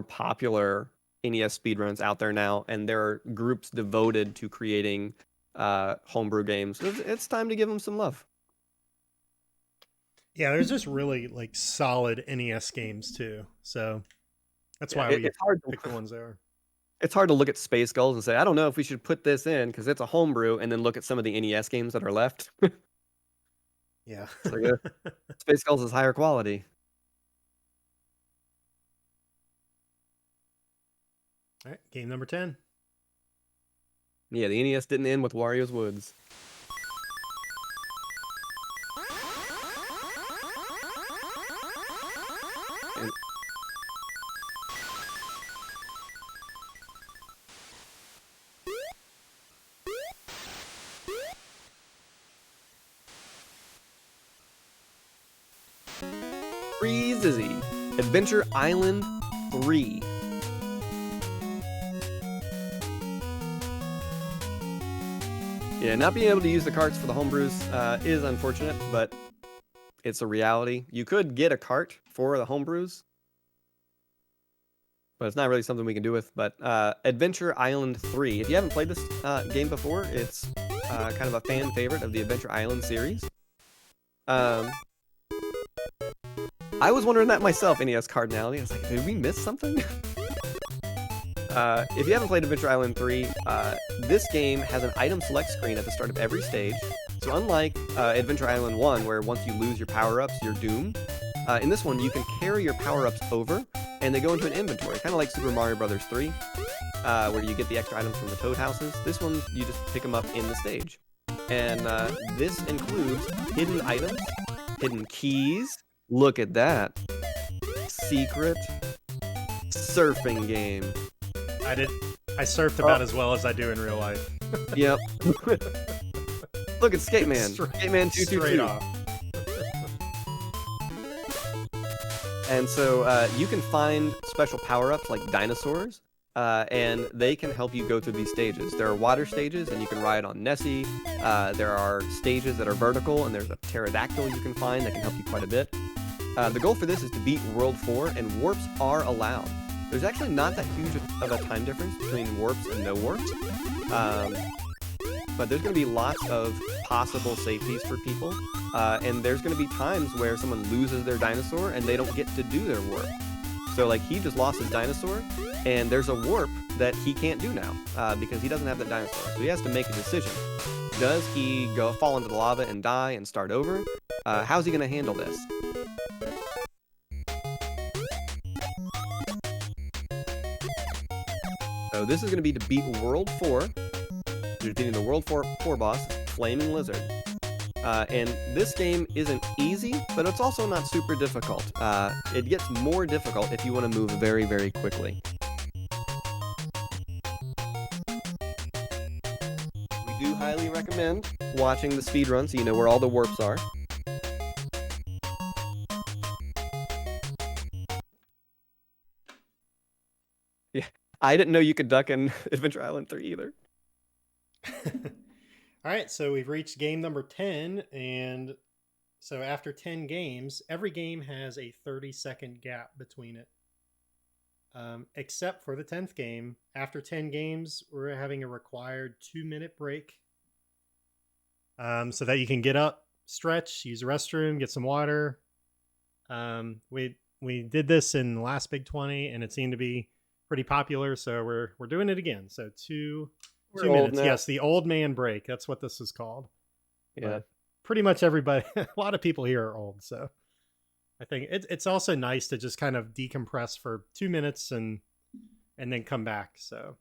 popular NES speedruns out there now, and there are groups devoted to creating homebrew games. It's time to give them some love. Yeah, there's just really like solid NES games too. So that's why we it's hard pick the ones there. It's hard to look at Space Gulls and say, I don't know if we should put this in because it's a homebrew, and then look at some of the NES games that are left. Yeah. So, yeah. Space Gulls is higher quality. All right, game number 10. Yeah, the NES didn't end with Wario's Woods. Free Zizzy. Adventure Island 3. Yeah, not being able to use the carts for the homebrews is unfortunate, but it's a reality. You could get a cart for the homebrews, but it's not really something we can do with. But Adventure Island 3. If you haven't played this game before, it's kind of a fan favorite of the Adventure Island series. I was wondering that myself, NES Cardinality. I was like, did we miss something? If you haven't played Adventure Island 3, this game has an item select screen at the start of every stage. So unlike Adventure Island 1, where once you lose your power-ups, you're doomed, in this one, you can carry your power-ups over, and they go into an inventory, kind of like Super Mario Bros. 3, where you get the extra items from the Toad houses. This one, you just pick them up in the stage. And this includes hidden items, hidden keys. Look at that. Secret surfing game. I surfed about as well as I do in real life. Yep. Look at Skate Man. Straight- Skate Man 222. Straight off. And so you can find special power-ups like dinosaurs, and they can help you go through these stages. There are water stages, and you can ride on Nessie. There are stages that are vertical, and there's a pterodactyl you can find that can help you quite a bit. The goal for this is to beat World 4, and warps are allowed. There's actually not that huge of a time difference between warps and no warps. But there's going to be lots of possible safeties for people. And there's going to be times where someone loses their dinosaur and they don't get to do their warp. So like he just lost his dinosaur and there's a warp that he can't do now because he doesn't have that dinosaur. So he has to make a decision. Does he go fall into the lava and die and start over? How's he going to handle this? So this is going to be to beat World 4. You're beating the World 4 boss, Flaming Lizard. And this game isn't easy, but it's also not super difficult. It gets more difficult if you want to move very, very quickly. We do highly recommend watching the speedrun so you know where all the warps are. Yeah, I didn't know you could duck in Adventure Island 3 either. All right, so we've reached game number 10, and so after 10 games, every game has a 30-second gap between it. Except for the 10th game. After 10 games, we're having a required 2-minute break so that you can get up, stretch, use the restroom, get some water. We did this in the last Big 20, and it seemed to be pretty popular, so we're doing it again. So 2 minutes. Now. Yes, the old man break. That's what this is called. Yeah. But pretty much everybody, a lot of people here are old. So I think it's also nice to just kind of decompress for 2 minutes and then come back. So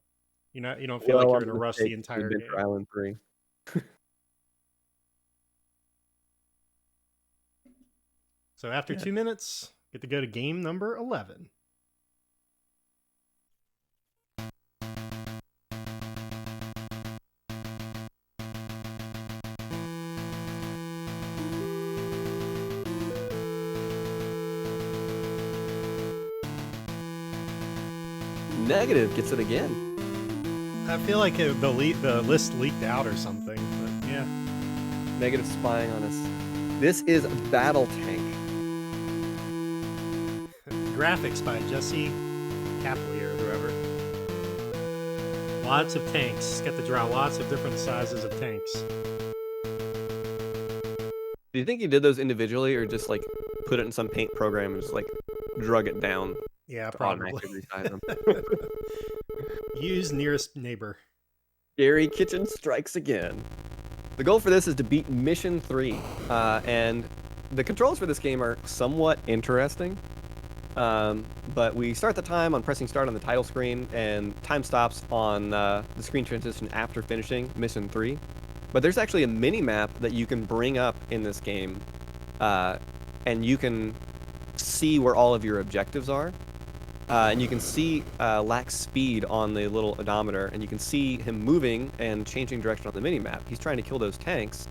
you don't feel like you're in a rush the entire game. Adventure Island 3. So after 2 minutes, get to go to game number 11. Negative gets it again. I feel like the list leaked out or something, but yeah. Negative spying on us. This is Battle Tank. Graphics by Jesse Capley or whoever. Lots of tanks. Get to draw lots of different sizes of tanks. Do you think you did those individually or just like put it in some paint program and just like drug it down? Yeah, to probably. automatically resize them? Use nearest neighbor. Scary Kitchen strikes again. The goal for this is to beat Mission 3. And the controls for this game are somewhat interesting. But we start the time on pressing start on the title screen, and time stops on the screen transition after finishing Mission 3. But there's actually a mini-map that you can bring up in this game, and you can see where all of your objectives are. And you can see Lack's speed on the little odometer, and you can see him moving and changing direction on the mini-map. He's trying to kill those tanks.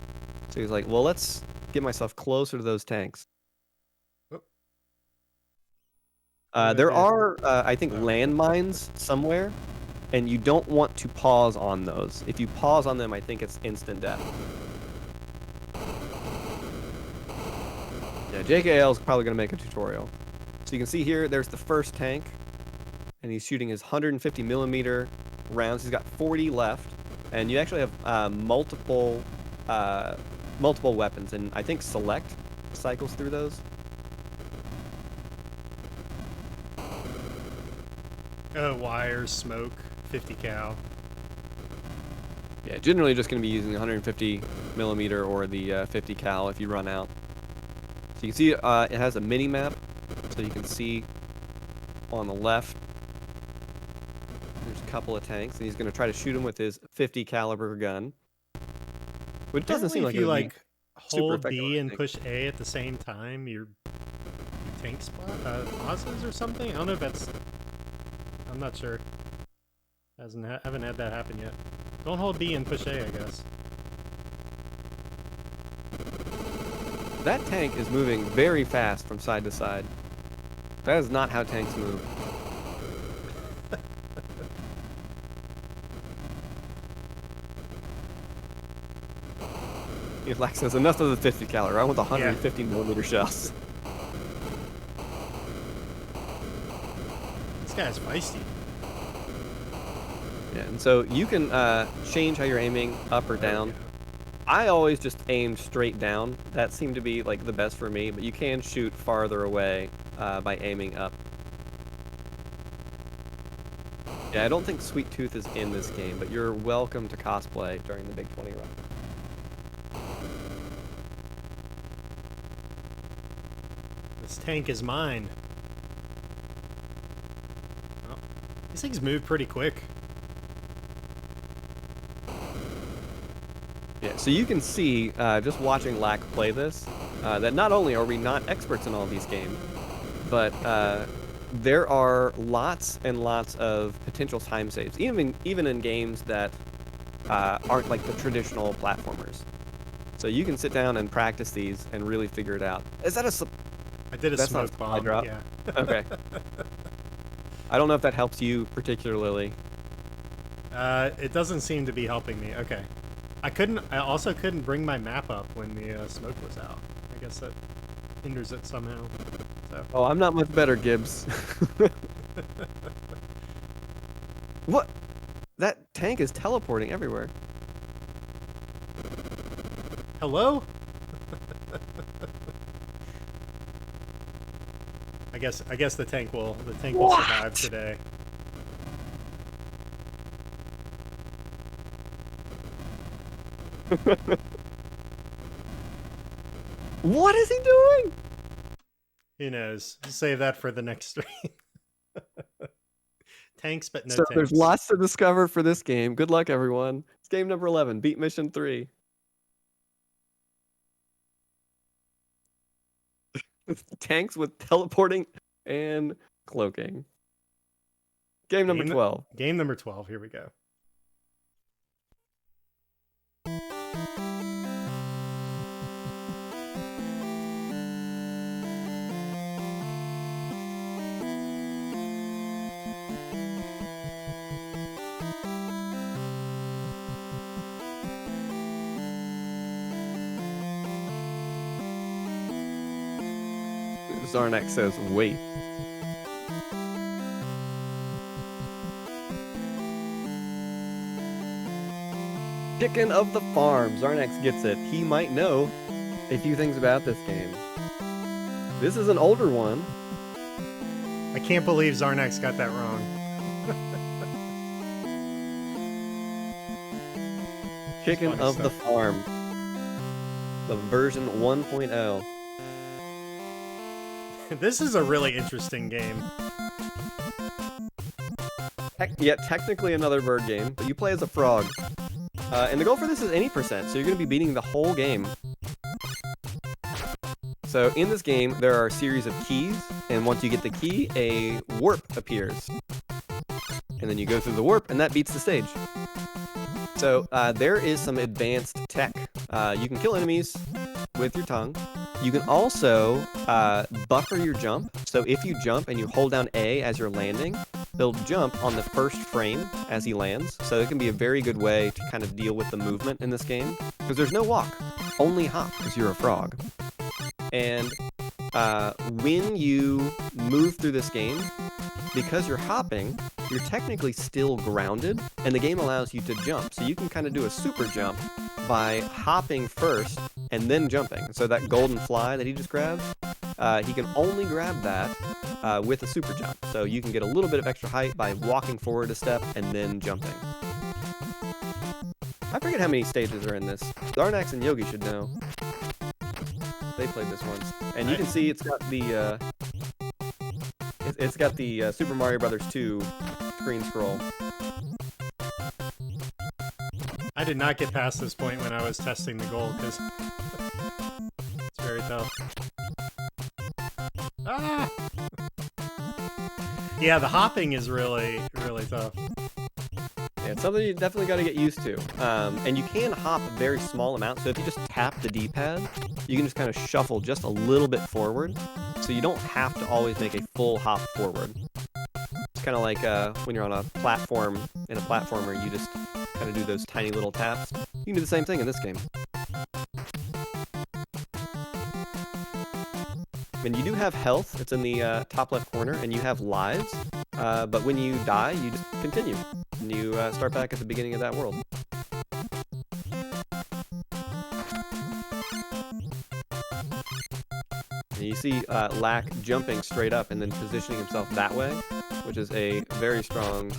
So he's like, well, let's get myself closer to those tanks. There are, I think, landmines somewhere, and you don't want to pause on those. If you pause on them, I think it's instant death. Yeah, JKL is probably going to make a tutorial. So you can see here, there's the first tank, and he's shooting his 150 millimeter rounds. He's got 40 left, and you actually have multiple weapons, and I think select cycles through those. Wires, smoke, 50 cal. Yeah, generally just going to be using the 150 millimeter or the 50 cal if you run out. So you can see it has a mini map, so you can see on the left there's a couple of tanks, and he's going to try to shoot him with his 50 caliber gun. Which doesn't seem like if you it would be super hold effective, B I and think. push A at the same time, your tank spot pauses or something. I don't know if that's. I'm not sure. Haven't had that happen yet. Don't hold B and push A, I guess. That tank is moving very fast from side to side. That is not how tanks move. Lex says, enough of the 50 caliber. I want the 150 millimeter shells. This guy's feisty. Yeah, and so you can change how you're aiming up or down. Yeah. I always just aim straight down. That seemed to be like the best for me, but you can shoot farther away by aiming up. Yeah, I don't think Sweet Tooth is in this game, but you're welcome to cosplay during the Big 20 run. This tank is mine. Oh, these things move pretty quick. Yeah, so you can see, just watching Lack play this, that not only are we not experts in all these games, but there are lots and lots of potential time saves, even in games that aren't like the traditional platformers. So you can sit down and practice these and really figure it out. Is that a... I did a That's not a smoke supply bomb. drop. Yeah. Okay. I don't know if that helps you particularly. It doesn't seem to be helping me. Okay. I also couldn't bring my map up when the smoke was out. I guess that hinders it somehow. So. Oh, I'm not much better, Gibbs. What? That tank is teleporting everywhere. Hello? I guess the tank will survive today. What is he doing? Who knows? Save that for the next stream. Tanks, but no So tanks. there's lots to discover for this game. Good luck, everyone. It's game number 11. Beat mission 3. Tanks with teleporting and cloaking. Game number 12. Game number 12. Here we go. Zarnak says, wait. Chicken of the Farm. Zarnax gets it. He might know a few things about this game. This is an older one. I can't believe Zarnax got that wrong. Chicken of the Farm. The version 1.0. This is a really interesting game. Yeah, technically another bird game, but you play as a frog. And the goal for this is any percent, so you're going to be beating the whole game. So in this game, there are a series of keys, and once you get the key, a warp appears. And then you go through the warp, and that beats the stage. So there is some advanced tech. You can kill enemies with your tongue. You can also buffer your jump. So if you jump and you hold down A as you're landing, they'll jump on the first frame as he lands. So it can be a very good way to kind of deal with the movement in this game. Because there's no walk, only hop because you're a frog. And when you move through this game, because you're hopping, you're technically still grounded, and the game allows you to jump. So you can kind of do a super jump by hopping first and then jumping. So that golden fly that he just grabbed, he can only grab that with a super jump. So you can get a little bit of extra height by walking forward a step and then jumping. I forget how many stages are in this. Darnax and Yogi should know. They played this once. And you can see it's got the Super Mario Brothers 2 screen scroll. I did not get past this point when I was testing the goal because it's very tough. Ah! Yeah, the hopping is really, really tough. Yeah, it's something you definitely got to get used to. And you can hop a very small amount. So if you just tap the D-pad, you can just kind of shuffle just a little bit forward. So you don't have to always make a full hop forward. It's kind of like when you're on a platform in a platformer, you just kind of do those tiny little taps. You can do the same thing in this game. And you do have health. It's in the top left corner, and you have lives. But when you die, you just continue. And you start back at the beginning of that world. And you see Lack jumping straight up and then positioning himself that way, which is a very strong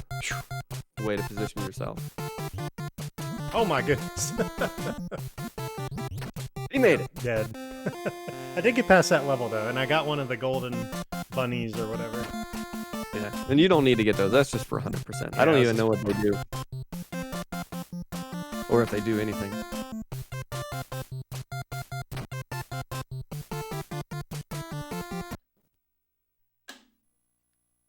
way to position yourself. Oh my goodness. He made it. Dead. I did get past that level though, and I got one of the golden bunnies or whatever. Yeah, and you don't need to get those. That's just for 100%. I don't even know what they do. Or if they do anything.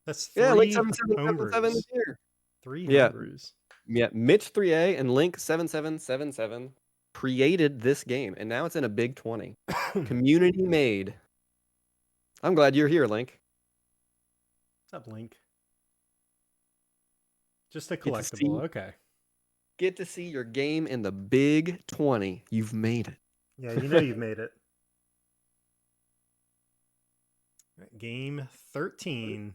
That's three Link 7777 is here. Three Yeah. homebrews. Yeah, Mitch 3A and Link 7777 created this game, and now it's in a Big 20. Community made. I'm glad you're here, Link. What's up, Link? Just a Get to collectible. see- Okay. Get to see your game in the Big 20. You've made it. Yeah, you know you've made it. All right, game 13.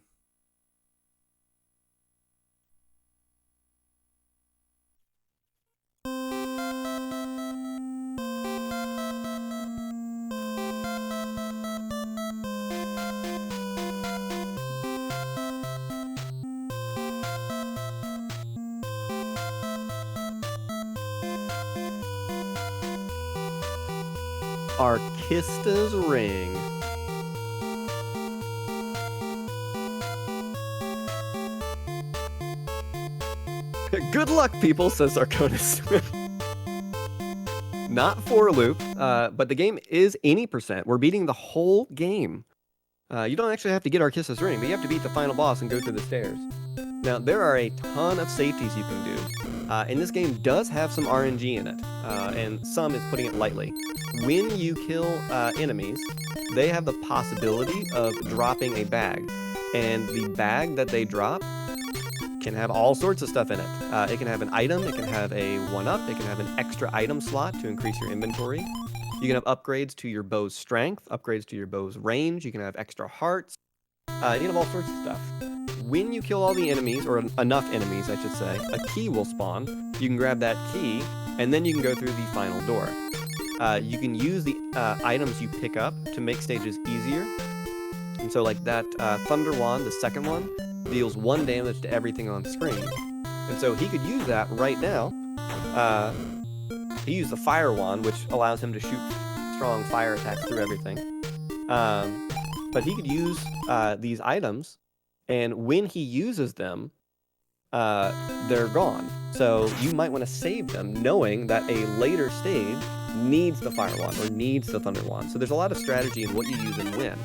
Arkista's Ring. Good luck, people, says Arconis. Not for a loop, but the game is any percent. We're beating the whole game. You don't actually have to get Arkista's Ring, but you have to beat the final boss and go through the stairs. Now, there are a ton of safeties you can do, and this game does have some RNG in it, and some is putting it lightly. When you kill enemies, they have the possibility of dropping a bag, and the bag that they drop can have all sorts of stuff in it. It can have an item, it can have a 1-up, it can have an extra item slot to increase your inventory. You can have upgrades to your bow's strength, upgrades to your bow's range, you can have extra hearts, you can have all sorts of stuff. When you kill all the enemies, or enough enemies I should say, a key will spawn. You can grab that key, and then you can go through the final door. You can use the items you pick up to make stages easier. And so like that Thunder Wand, the second one, deals 1 damage to everything on screen. And so he could use that right now. He used the Fire Wand, which allows him to shoot strong fire attacks through everything. But he could use these items, and when he uses them, they're gone. So you might want to save them, knowing that a later stage needs the Fire Wand or needs the Thunder Wand. So there's a lot of strategy in what you use and when.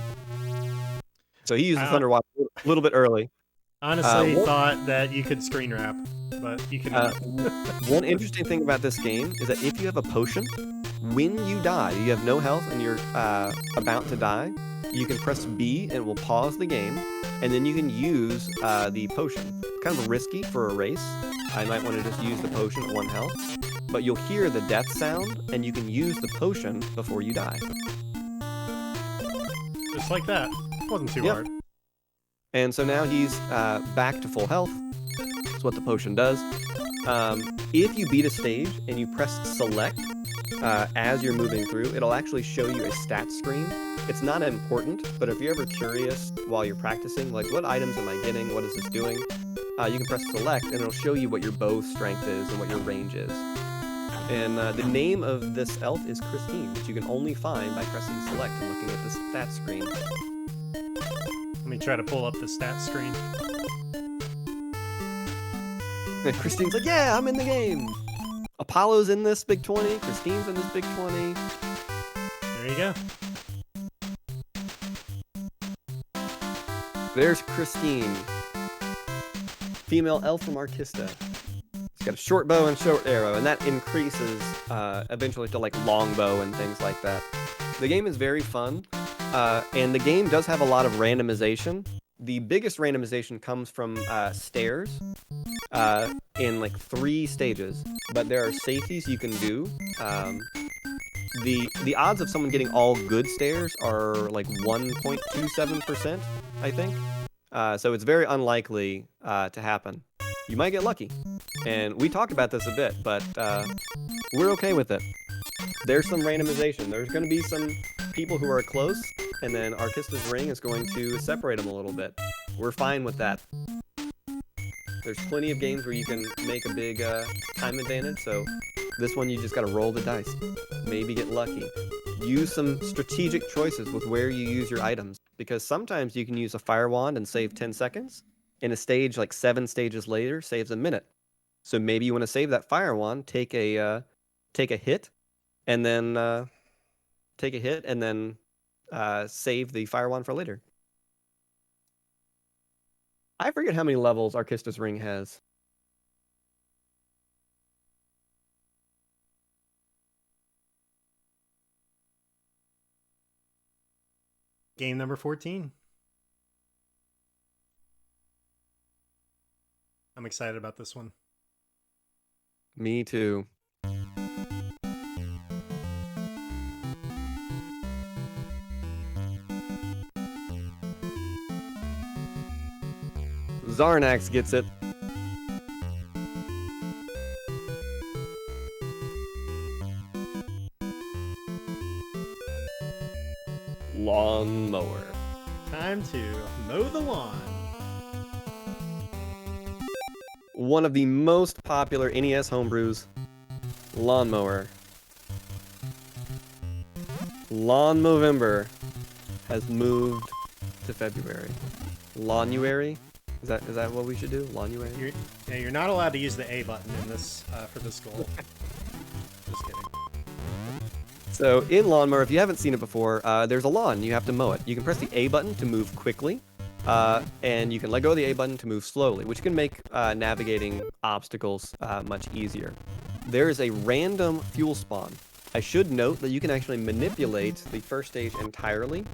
So he used the Thunder Wand a little bit early. Honestly, One- thought that you could screen wrap, but you cannot. One interesting thing about this game is that if you have a potion, when you die, you have no health and you're about to die, you can press B and it will pause the game, and then you can use the potion. Kind of risky for a race. I might want to just use the potion at 1 health, but you'll hear the death sound, and you can use the potion before you die. Just like that. Wasn't too Yep. hard. And so now he's back to full health. That's what the potion does. If you beat a stage and you press select as you're moving through, it'll actually show you a stats screen. It's not important, but if you're ever curious while you're practicing, like what items am I getting, what is this doing, you can press select and it'll show you what your bow strength is and what your range is. And the name of this elf is Christine, which you can only find by pressing select and looking at the stats screen. Let me try to pull up the stats screen. And Christine's like, yeah, I'm in the game. Apollo's in this Big 20. Christine's in this Big 20. There you go. There's Christine. Female elf from Artista. She's got a short bow and short arrow, and that increases eventually to like long bow and things like that. The game is very fun, and the game does have a lot of randomization. The biggest randomization comes from stairs in like 3 stages, but there are safeties you can do. The odds of someone getting all good stairs are like 1.27%, I think. So it's very unlikely to happen. You might get lucky. And we talked about this a bit, but we're okay with it. There's some randomization. There's going to be some people who are close, and then Artista's Ring is going to separate them a little bit. We're fine with that. There's plenty of games where you can make a big time advantage, so this one you just got to roll the dice. Maybe get lucky. Use some strategic choices with where you use your items, because sometimes you can use a fire wand and save 10 seconds. In a stage like 7 stages later, saves a minute. So maybe you want to save that fire wand, take a hit, and then save the fire wand for later. I forget how many levels Artista's Ring has. Game number 14. I'm excited about this one. Me too. Zarnax gets it. Lawnmower. Time to mow the lawn. One of the most popular NES homebrews, Lawnmower. Lawn Movember has moved to February. Lawnuary? Is that what we should do? Lawnuary? You're not allowed to use the A button in this for this goal. Just kidding. So in Lawnmower, if you haven't seen it before, there's a lawn. You have to mow it. You can press the A button to move quickly, and you can let go of the A button to move slowly, which can make navigating obstacles much easier. There is a random fuel spawn. I should note that you can actually manipulate the first stage entirely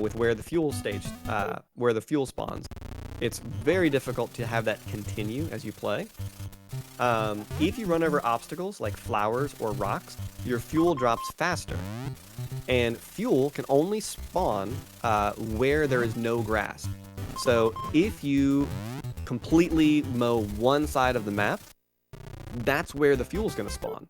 with where the fuel spawns. It's very difficult to have that continue as you play. If you run over obstacles like flowers or rocks, your fuel drops faster. And fuel can only spawn where there is no grass. So if you completely mow one side of the map, that's where the fuel is going to spawn.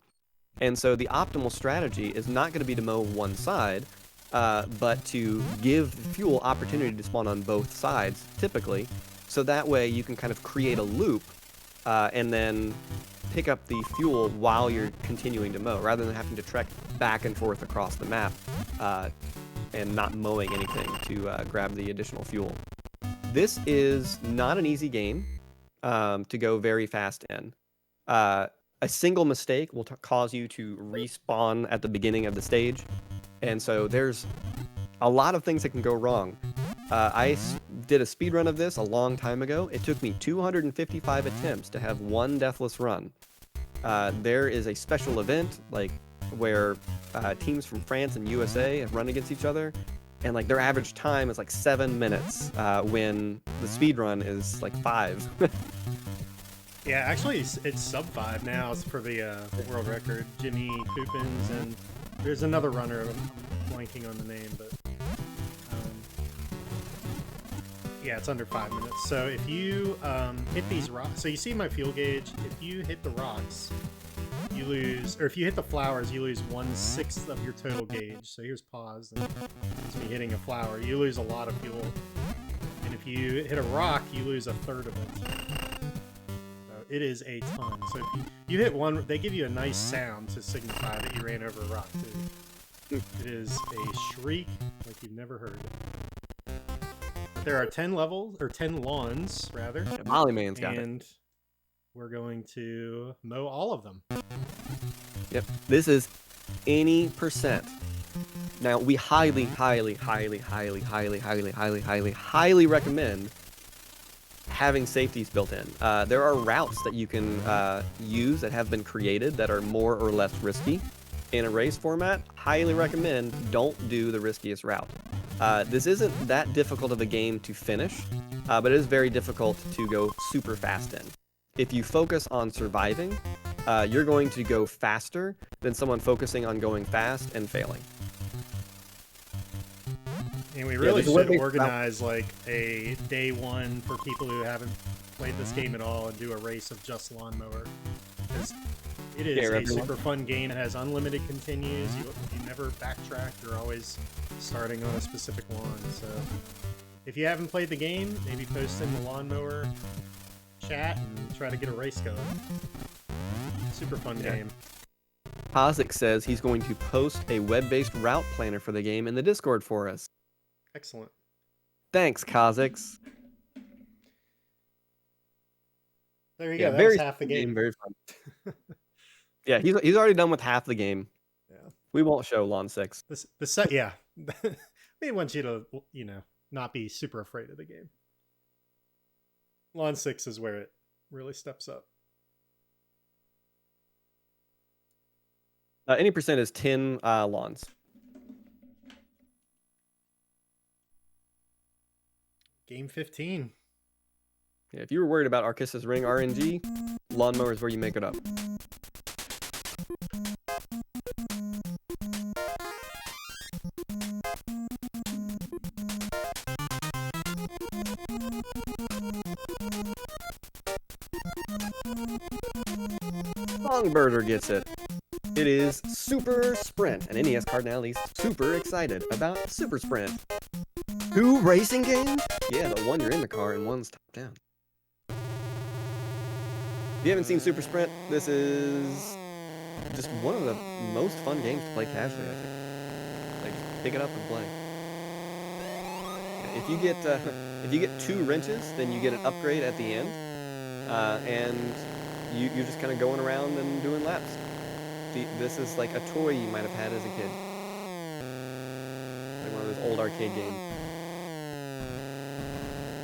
And so the optimal strategy is not going to be to mow one side, but to give the fuel opportunity to spawn on both sides, typically, so that way you can kind of create a loop and then pick up the fuel while you're continuing to mow, rather than having to trek back and forth across the map and not mowing anything to grab the additional fuel. This is not an easy game to go very fast in. A single mistake will cause you to respawn at the beginning of the stage, and so there's a lot of things that can go wrong. did a speed run of this a long time ago. It took me 255 attempts to have one deathless run. There is a special event like where teams from France and USA have run against each other, and like their average time is like 7 minutes when the speed run is like 5. Yeah, actually, it's sub 5 now for the world record. Jimmy Poopins, and there's another runner. I'm blanking on the name, but yeah, it's under 5 minutes. So if you hit these rocks, so you see my fuel gauge. If you hit the rocks, you lose, or if you hit the flowers, you lose 1/6 of your total gauge. So here's pause, and it's me hitting a flower. You lose a lot of fuel, and if you hit a rock, you lose 1/3 of it. It is a ton. So if you hit one, they give you a nice sound to signify that you ran over a rock, too. It is a shriek like you've never heard. There are 10 levels, or 10 lawns, rather. Molly Man's got it. And we're going to mow all of them. Yep. This is any percent. Now, we highly recommend having safeties built in. There are routes that you can use that have been created that are more or less risky. In a race format, highly recommend don't do the riskiest route. This isn't that difficult of a game to finish, but it is very difficult to go super fast in. If you focus on surviving, you're going to go faster than someone focusing on going fast and failing. And we really should organize like a day one for people who haven't played this game at all and do a race of just lawnmower. Because it is a super fun game. It has unlimited continues. You never backtrack. You're always starting on a specific lawn. So if you haven't played the game, maybe post in the lawnmower chat and try to get a race going. Super fun game. Kozik says he's going to post a web-based route planner for the game in the Discord for us. Excellent. Thanks, Kha'Zix. There you go. That was half the game. Very fun. Yeah, he's already done with half the game. Yeah. We won't show Lawn 6. Yeah. They want you to, not be super afraid of the game. Lawn 6 is where it really steps up. Any percent is 10 lawns. Game 15. Yeah, if you were worried about Arkisis Ring RNG, lawnmower is where you make it up. Songbirder gets it. It is Super Sprint, and NES Cardinale's super excited about Super Sprint. 2 racing games? Yeah, but one you're in the car and one's top down. If you haven't seen Super Sprint, this is just one of the most fun games to play casually, I think. Like, just pick it up and play. Yeah, if you get 2 wrenches, then you get an upgrade at the end, and you're just kind of going around and doing laps. This is like a toy you might have had as a kid. Like one of those old arcade games.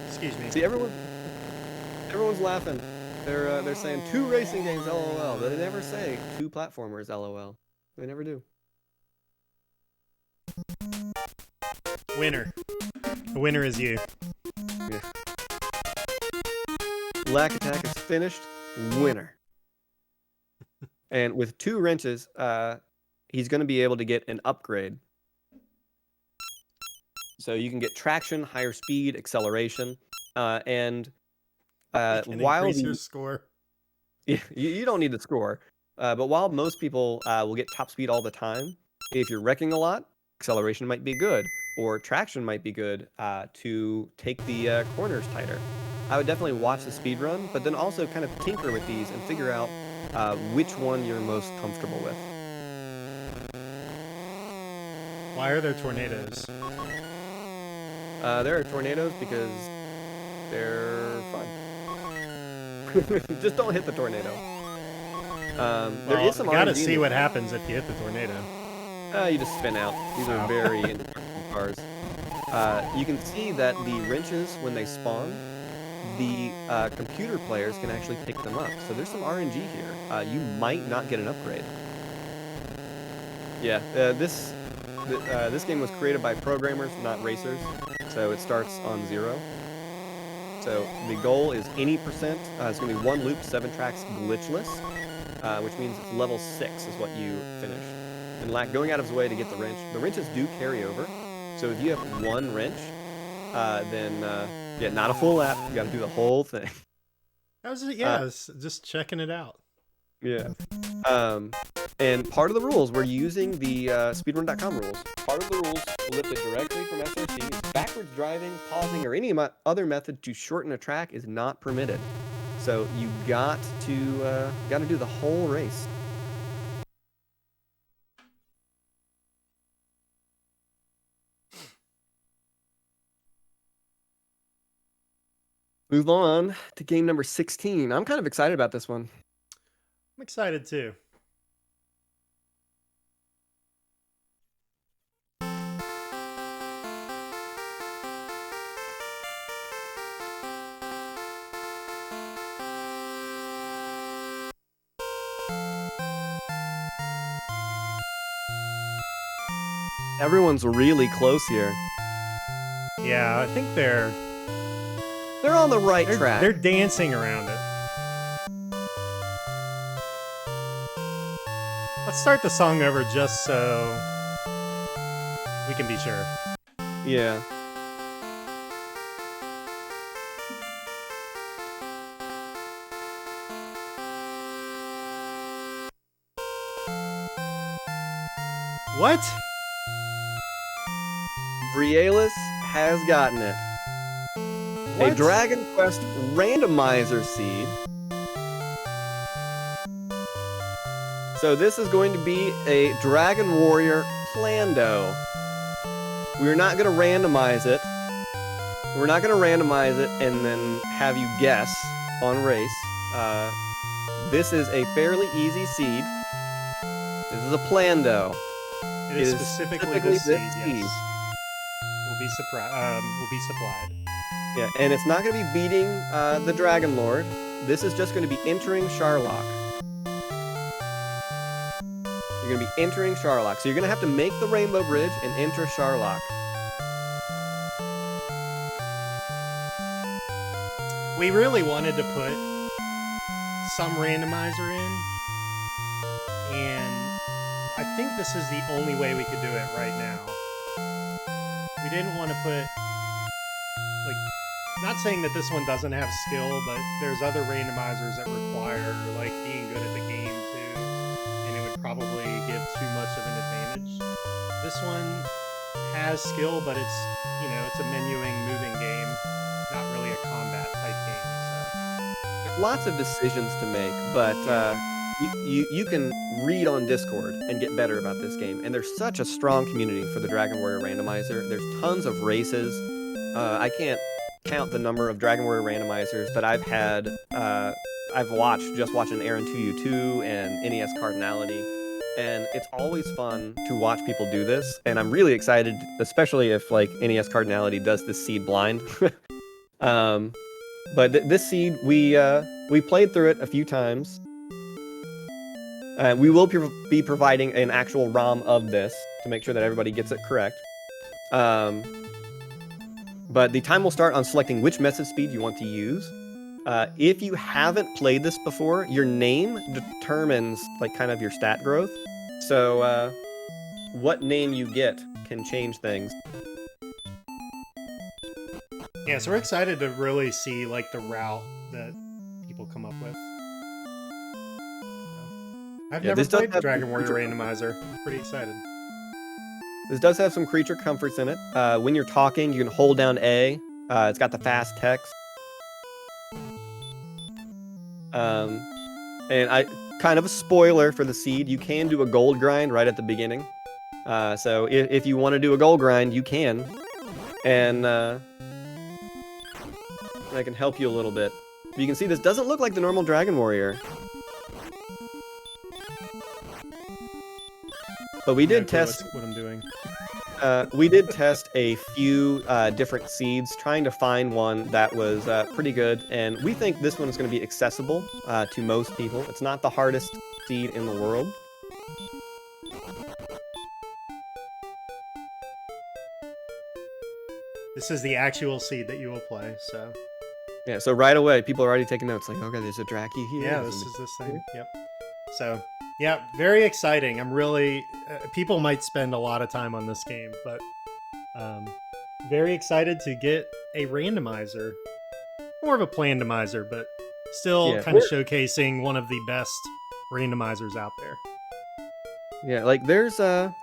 Excuse me. See, everyone's laughing. They're saying 2 racing games, LOL, but they never say 2 platformers, LOL. They never do. Winner. The winner is you. Yeah. Black Attack is finished. Winner. And with 2 wrenches, he's going to be able to get an upgrade. So you can get traction, higher speed, acceleration, and while increase your score. Yeah, you don't need to score. But while most people will get top speed all the time, if you're wrecking a lot, acceleration might be good, or traction might be good to take the corners tighter. I would definitely watch the speed run, but then also kind of tinker with these and figure out which one you're most comfortable with. Why are there tornadoes? There are tornadoes because they're fun. Just don't hit the tornado. There is some. You gotta see what happens if you hit the tornado. You just spin out. These are very indestructible cars. you can see that the wrenches, when they spawn, the computer players can actually pick them up. So there's some RNG here. You might not get an upgrade. Yeah, this game was created by programmers, not racers, so it starts on 0. So the goal is any percent. It's going to be 1 loop, 7 tracks, glitchless, which means it's level 6 is what you finish. And Lack going out of his way to get the wrench. The wrenches do carry over, so if you have 1 wrench, then yeah, not a full lap. You got to do the whole thing. That was it. Yeah, just checking it out. Yeah. And part of the rules, we're using the speedrun.com rules. Part of the rules lifted directly from SRC is backwards driving, pausing, or any other method to shorten a track is not permitted. So you got to do the whole race. Move on to game number 16. I'm kind of excited about this one. I'm excited too. Everyone's really close here. Yeah, I think they're on the right track. They're dancing around it. Let's start the song over just so we can be sure. Yeah. What? Vrielis has gotten it. What? A Dragon Quest randomizer seed. So this is going to be a Dragon Warrior Plando. We're not going to randomize it. We're not going to randomize it and then have you guess on race. This is a fairly easy seed. This is a Plando. It is specifically this seed, yes. Will be supplied. Yeah, and it's not going to be beating the Dragon Lord. This is just going to be entering Sharlock. You're going to be entering Sharlock. So you're going to have to make the Rainbow Bridge and enter Sharlock. We really wanted to put some randomizer in, and I think this is the only way we could do it right now. We didn't want to put, like, not saying that this one doesn't have skill, but there's other randomizers that require, like, being good at the game too, and it would probably give too much of an advantage. This one has skill, but it's, you know, it's a menuing, moving game, not really a combat type game, so. There's lots of decisions to make, but you can read on Discord and get better about this game. And there's such a strong community for the Dragon Warrior Randomizer. There's tons of races. I can't count the number of Dragon Warrior Randomizers that I've had. I've watched watching Aaron 2U2 and NES Cardinality. And it's always fun to watch people do this. And I'm really excited, especially if like NES Cardinality does this seed blind. But this seed, we played through it a few times. We will be providing an actual ROM of this to make sure that everybody gets it correct. But the time will start on selecting which method speed you want to use. If you haven't played this before, your name determines like kind of your stat growth. So what name you get can change things. Yeah, so we're excited to really see like the route that people come up with. I've never played Dragon Warrior Randomizer. I'm pretty excited. This does have some creature comforts in it. When you're talking, you can hold down A. It's got the fast text. And kind of a spoiler for the seed, you can do a gold grind right at the beginning. So if you want to do a gold grind, you can. And I can help you a little bit. You can see this doesn't look like the normal Dragon Warrior. But we did No clue test. what I'm doing. We did test a few different seeds, trying to find one that was pretty good, and we think this one is going to be accessible to most people. It's not the hardest seed in the world. This is the actual seed that you will play, so Yeah, so right away, people are already taking notes. Like, okay, there's a Draki here. yeah, there's this a- is this thing. Yep. So yeah, very exciting. I'm really people might spend a lot of time on this game, but very excited to get a randomizer, more of a plandomizer, but still Yeah, kind of showcasing one of the best randomizers out there. Yeah, like there's a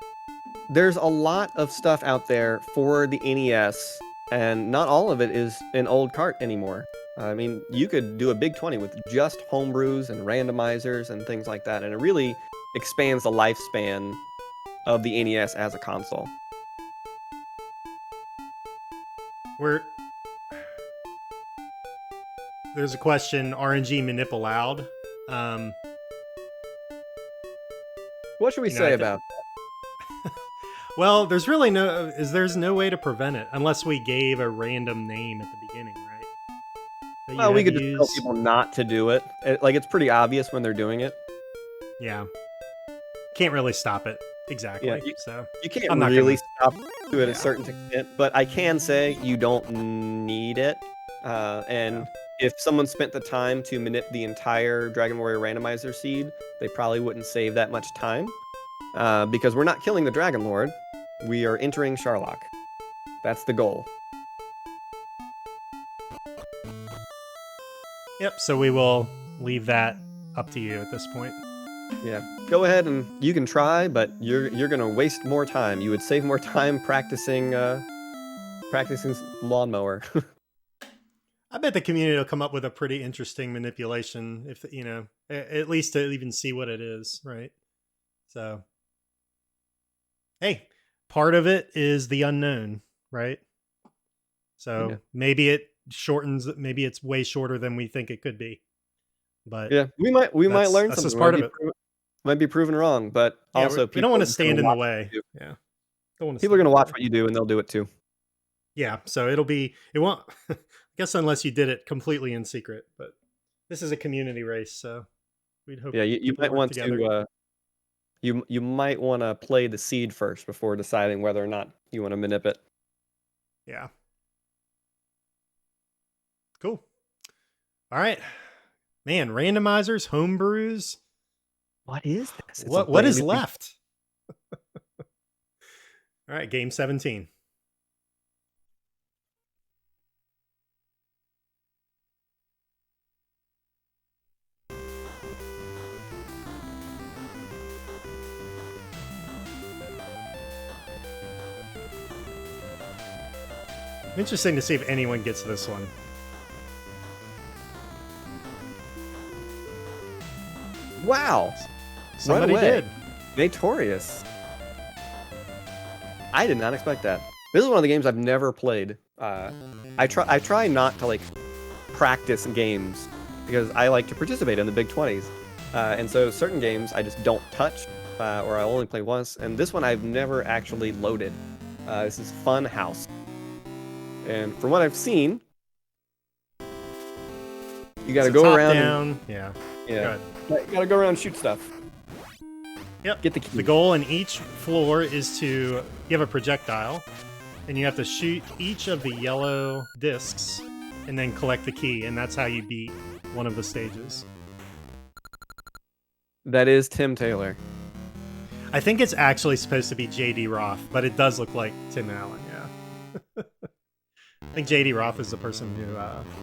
lot of stuff out there for the NES, and not all of it is an old cart anymore. I mean, you could do a big 20 with just homebrews and randomizers and things like that, and it really expands the lifespan of the NES as a console. There's a question: RNG manip allowed? What should we You know, say I thi- about? Well, there's really there's no way to prevent it unless we gave a random name at the beginning, right? That you Well, we had could to just tell use. people not to do it. Like, it's pretty obvious when they're doing it. Yeah, can't really stop it exactly. Yeah, So You can't I'm not really gonna- stop to it Yeah. a certain extent, but I can say you don't need it. And if someone spent the time to manip the entire Dragon Warrior randomizer seed, they probably wouldn't save that much time. Because we're not killing the Dragon Lord, we are entering Sharlock. That's the goal. Yep. So we will leave that up to you at this point. Yeah, go ahead and you can try, but you're gonna waste more time. You would save more time practicing lawnmower. I bet the community will come up with a pretty interesting manipulation if at least to even see what it is, right? So, hey, part of it is the unknown, right? So Yeah. maybe it shortens. Maybe it's way shorter than we think it could be. But Yeah, we might learn that's something. just part of it. Might be proven wrong, but yeah, also we don't want to people are stand in gonna the watch way. what you do. Yeah, don't want to. People are gonna watch what you do, and they'll do it too. Yeah, so it won't. I guess unless you did it completely in secret, but this is a community race, so we'd hope. Yeah, you people might work want together. to. You might want to play the seed first before deciding whether or not you want to manip it. Yeah. Cool. All right, man. Randomizers, homebrews. What is this? What is left? All right, game 17. Interesting to see if anyone gets this one. Wow, Somebody away. did. Notorious. I did not expect that. This is one of the games I've never played. I try not to like practice games because I like to participate in the Big 20s. And so certain games I just don't touch or I only play once. And this one I've never actually loaded. This is Fun House. And from what I've seen, you got to It's a go top around. down. Yeah. Yeah. Good. You got to go around and shoot stuff. Yep. Get the key. The goal in each floor is to you have a projectile, and you have to shoot each of the yellow discs, and then collect the key, and that's how you beat one of the stages. That is Tim Taylor. I think it's actually supposed to be J.D. Roth, but it does look like Tim Allen. Yeah. I think J.D. Roth is the person who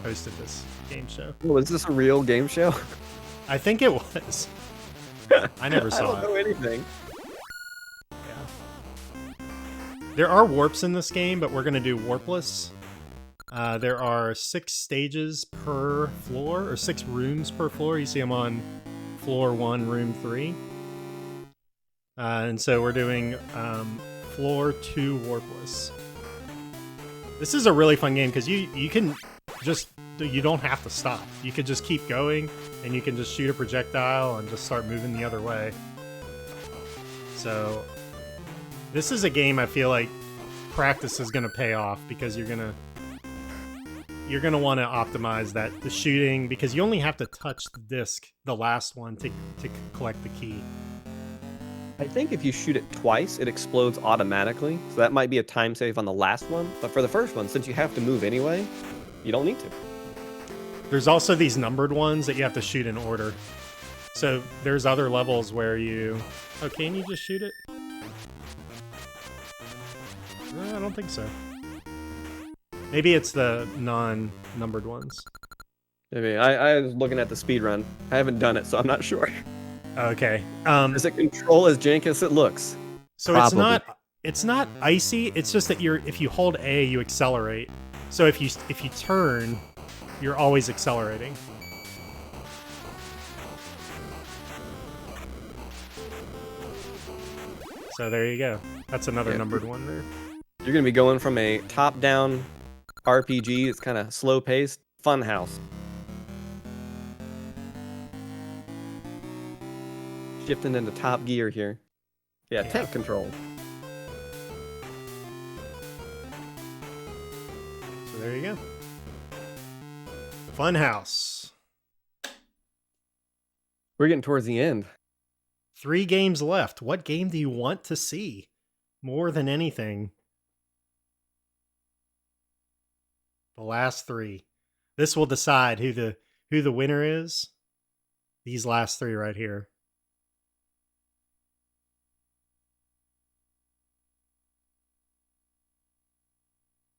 hosted this game show. Well, is this a real game show? I think it was. I never I saw don't it. know anything. Yeah. There are warps in this game, but we're going to do warpless. There are 6 stages per floor, or 6 rooms per floor. You see them on floor 1, room 3. And so we're doing floor 2 warpless. This is a really fun game because you can just, you don't have to stop. You could just keep going, and you can just shoot a projectile and just start moving the other way. So This is a game I feel like practice is gonna pay off because you're gonna want to optimize the shooting, because you only have to touch the disc, the last one, to collect the key. I think if you shoot it twice, it explodes automatically. So that might be a time save on the last one. But for the first one, since you have to move anyway, you don't need to. There's also these numbered ones that you have to shoot in order. So there's other levels where you... Oh, can you just shoot it? I don't think so. Maybe it's the non-numbered ones. Maybe. I was looking at the speed run. I haven't done it, so I'm not sure. Okay. Does it control as jank as it looks? So Probably. it's not icy. It's just that if you hold A, you accelerate. So if you turn, you're always accelerating. So there you go. That's another numbered one there. You're going to be going from a top-down RPG, it's kind of slow-paced, Funhouse. Shifting into top gear here. Yeah, tank control. So there you go. Funhouse. We're getting towards the end. 3 games left. What game do you want to see more than anything? The last 3. This will decide who the winner is. These last 3 right here.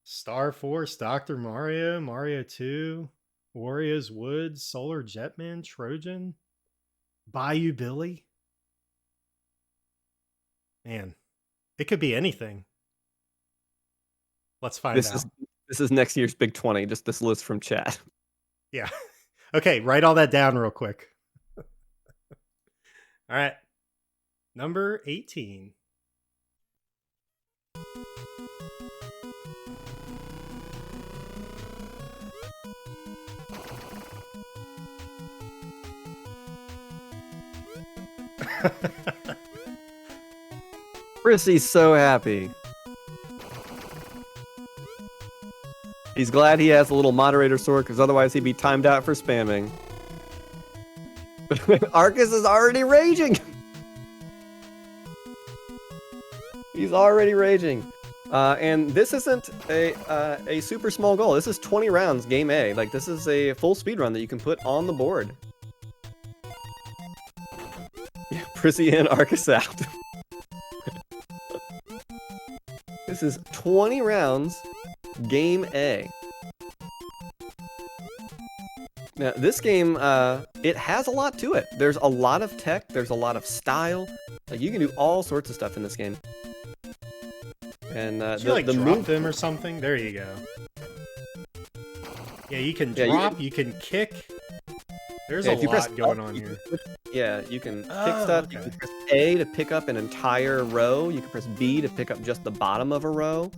Star Force, Dr. Mario, Mario 2, Wario's Woods, Solar Jetman, Trojan, Bayou Billy. Man, it could be anything. Let's find out. This is next year's Big 20, just this list from chat. Yeah. Okay, write all that down real quick. All right. Number 18. Chrissy's so happy. He's glad he has a little moderator sword, because otherwise he'd be timed out for spamming. Arcus is already raging! He's already raging. And this isn't a super small goal. This is 20 rounds, game A. Like, this is a full speed run that you can put on the board. Yeah, Prissy in, Arcus out. This is 20 rounds, game A. Now, this game, it has a lot to it. There's a lot of tech, there's a lot of style. Like, you can do all sorts of stuff in this game. And Did you, like, drop them or something? There you go. Yeah, you can drop, you can kick. There's a lot going on here. Yeah, you can pick stuff. Okay. You can press A to pick up an entire row. You can press B to pick up just the bottom of a row.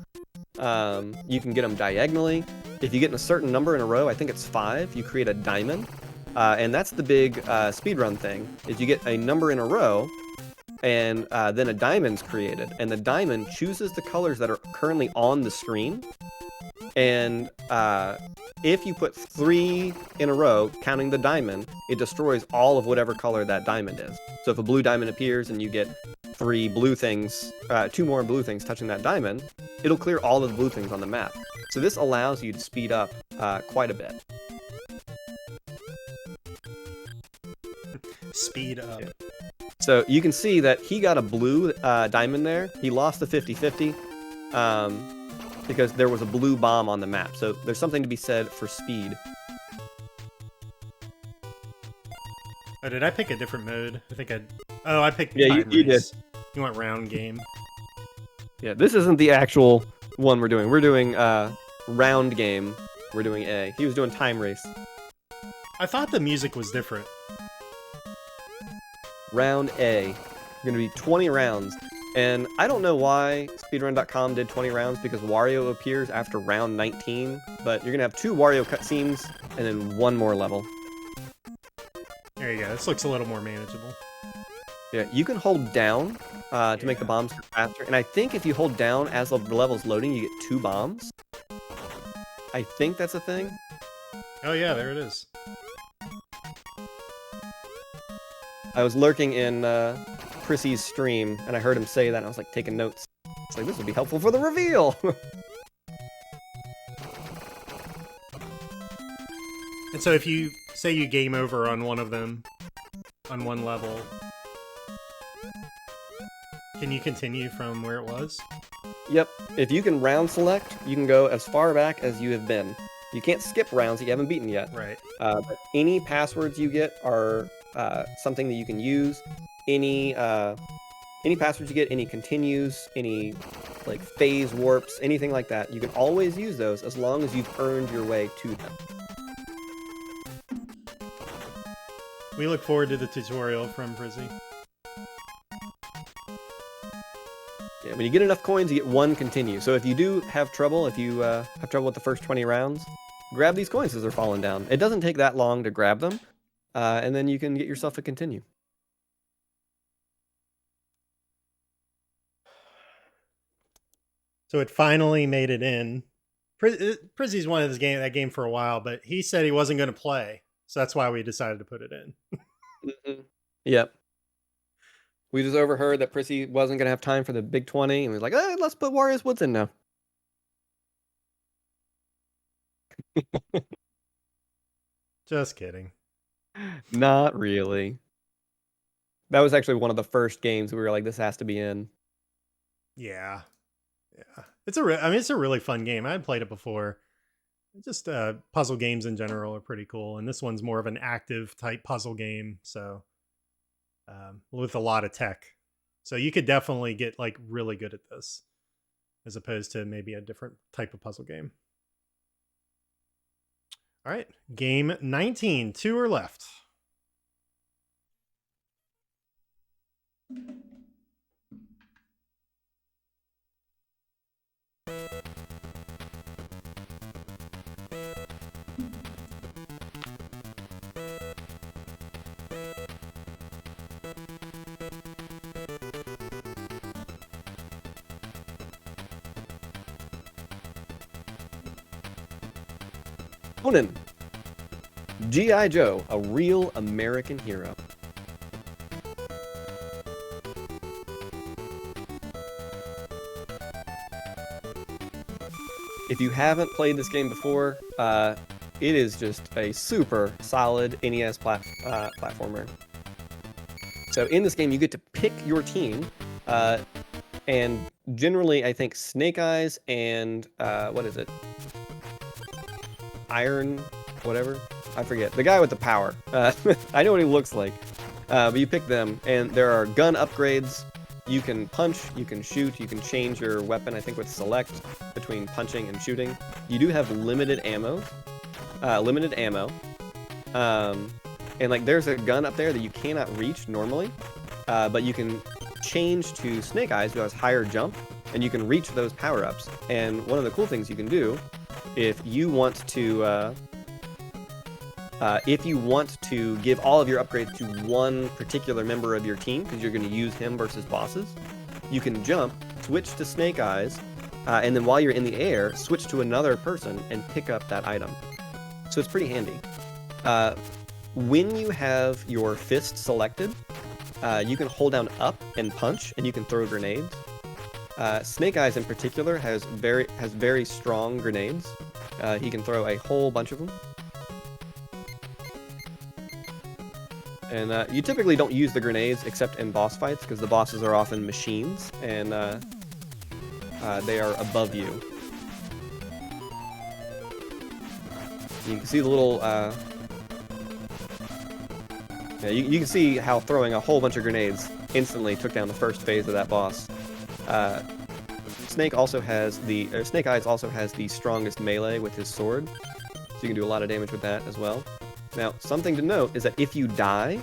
You can get them diagonally. If you get in a certain number in a row, I think it's 5, you create a diamond. And that's the big speedrun thing, is you get a number in a row, and then a diamond's created. And the diamond chooses the colors that are currently on the screen. And if you put 3 in a row, counting the diamond, it destroys all of whatever color that diamond is. So if a blue diamond appears and you get 3 blue things, 2 more blue things touching that diamond, it'll clear all of the blue things on the map. So this allows you to speed up quite a bit. Speed up. Yeah. So you can see that he got a blue diamond there. He lost the 50-50. Because there was a blue bomb on the map. So there's something to be said for speed. Oh, did I pick a different mode? I think I picked Yeah, time you race. did. You went round game. Yeah, this isn't the actual one we're doing. We're doing round game. We're doing A. He was doing time race. I thought the music was different. Round A. Going to be 20 rounds. And I don't know why speedrun.com did 20 rounds, because Wario appears after round 19, but you're going to have 2 Wario cutscenes and then 1 more level. There you go. This looks a little more manageable. Yeah, you can hold down to make the Yeah. bombs go faster. And I think if you hold down as the level's loading, you get 2 bombs. I think that's a thing. Oh yeah, there it is. I was lurking in Prissy's stream, and I heard him say that, and I was like taking notes. It's like, this would be helpful for the reveal. And so if you say you game over on one of them, on one level, can you continue from where it was? Yep. If you can round select, you can go as far back as you have been. You can't skip rounds that you haven't beaten yet. Right. But any passwords you get are something that you can use. Any passwords you get, any continues, any like phase warps, anything like that, you can always use those as long as you've earned your way to them. We look forward to the tutorial from Prizzy. Yeah, when you get enough coins, you get 1 continue. So if you do have trouble, if you have trouble with the first 20 rounds, grab these coins as they're falling down. It doesn't take that long to grab them, and then you can get yourself a continue. So it finally made it in. Prizzy's wanted that game for a while, but he said he wasn't going to play, so that's why we decided to put it in. Yep. We just overheard that Prissy wasn't going to have time for the Big 20, and we was like, let's put Warriors Woods in now. Just kidding. Not really. That was actually one of the first games we were like, this has to be in. Yeah. Yeah. It's a really fun game. I had played it before. Just puzzle games in general are pretty cool, and this one's more of an active type puzzle game, so with a lot of tech. So you could definitely get like really good at this as opposed to maybe a different type of puzzle game. All right, game 19, 2 are left. Conan. G.I. Joe, a real American hero. If you haven't played this game before, it is just a super solid NES platformer. So in this game, you get to pick your team, and generally, I think Snake Eyes and what is it? Iron, whatever. I forget. The guy with the power. I know what he looks like. But you pick them, and there are gun upgrades. You can punch, you can shoot, you can change your weapon, I think, with select between punching and shooting. You do have limited ammo. And like there's a gun up there that you cannot reach normally, but you can change to Snake Eyes, who has higher jump, and you can reach those power-ups. And one of the cool things you can do, if you want to give all of your upgrades to one particular member of your team, because you're going to use him versus bosses, you can jump, switch to Snake Eyes, and then while you're in the air, switch to another person and pick up that item. So it's pretty handy. When you have your fist selected, you can hold down up and punch, and you can throw grenades. Snake Eyes in particular has very strong grenades. He can throw a whole bunch of them. And you typically don't use the grenades except in boss fights, because the bosses are often machines, and they are above you. You can see the little... yeah, you can see how throwing a whole bunch of grenades instantly took down the first phase of that boss. Snake Eyes also has the strongest melee with his sword, so you can do a lot of damage with that as well. Now, something to note is that if you die,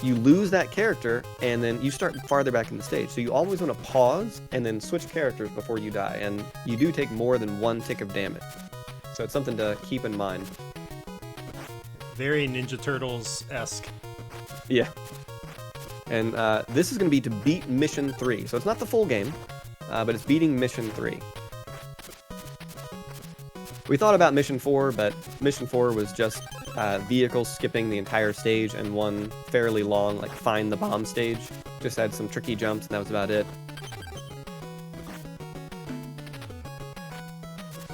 you lose that character, and then you start farther back in the stage. So you always want to pause and then switch characters before you die, and you do take more than one tick of damage. So it's something to keep in mind. Very Ninja Turtles-esque. Yeah. And this is going to be to beat Mission 3. So it's not the full game, but it's beating Mission 3. We thought about Mission 4, but Mission 4 was just vehicles skipping the entire stage and one fairly long, like, find the bomb stage. Just had some tricky jumps, and that was about it.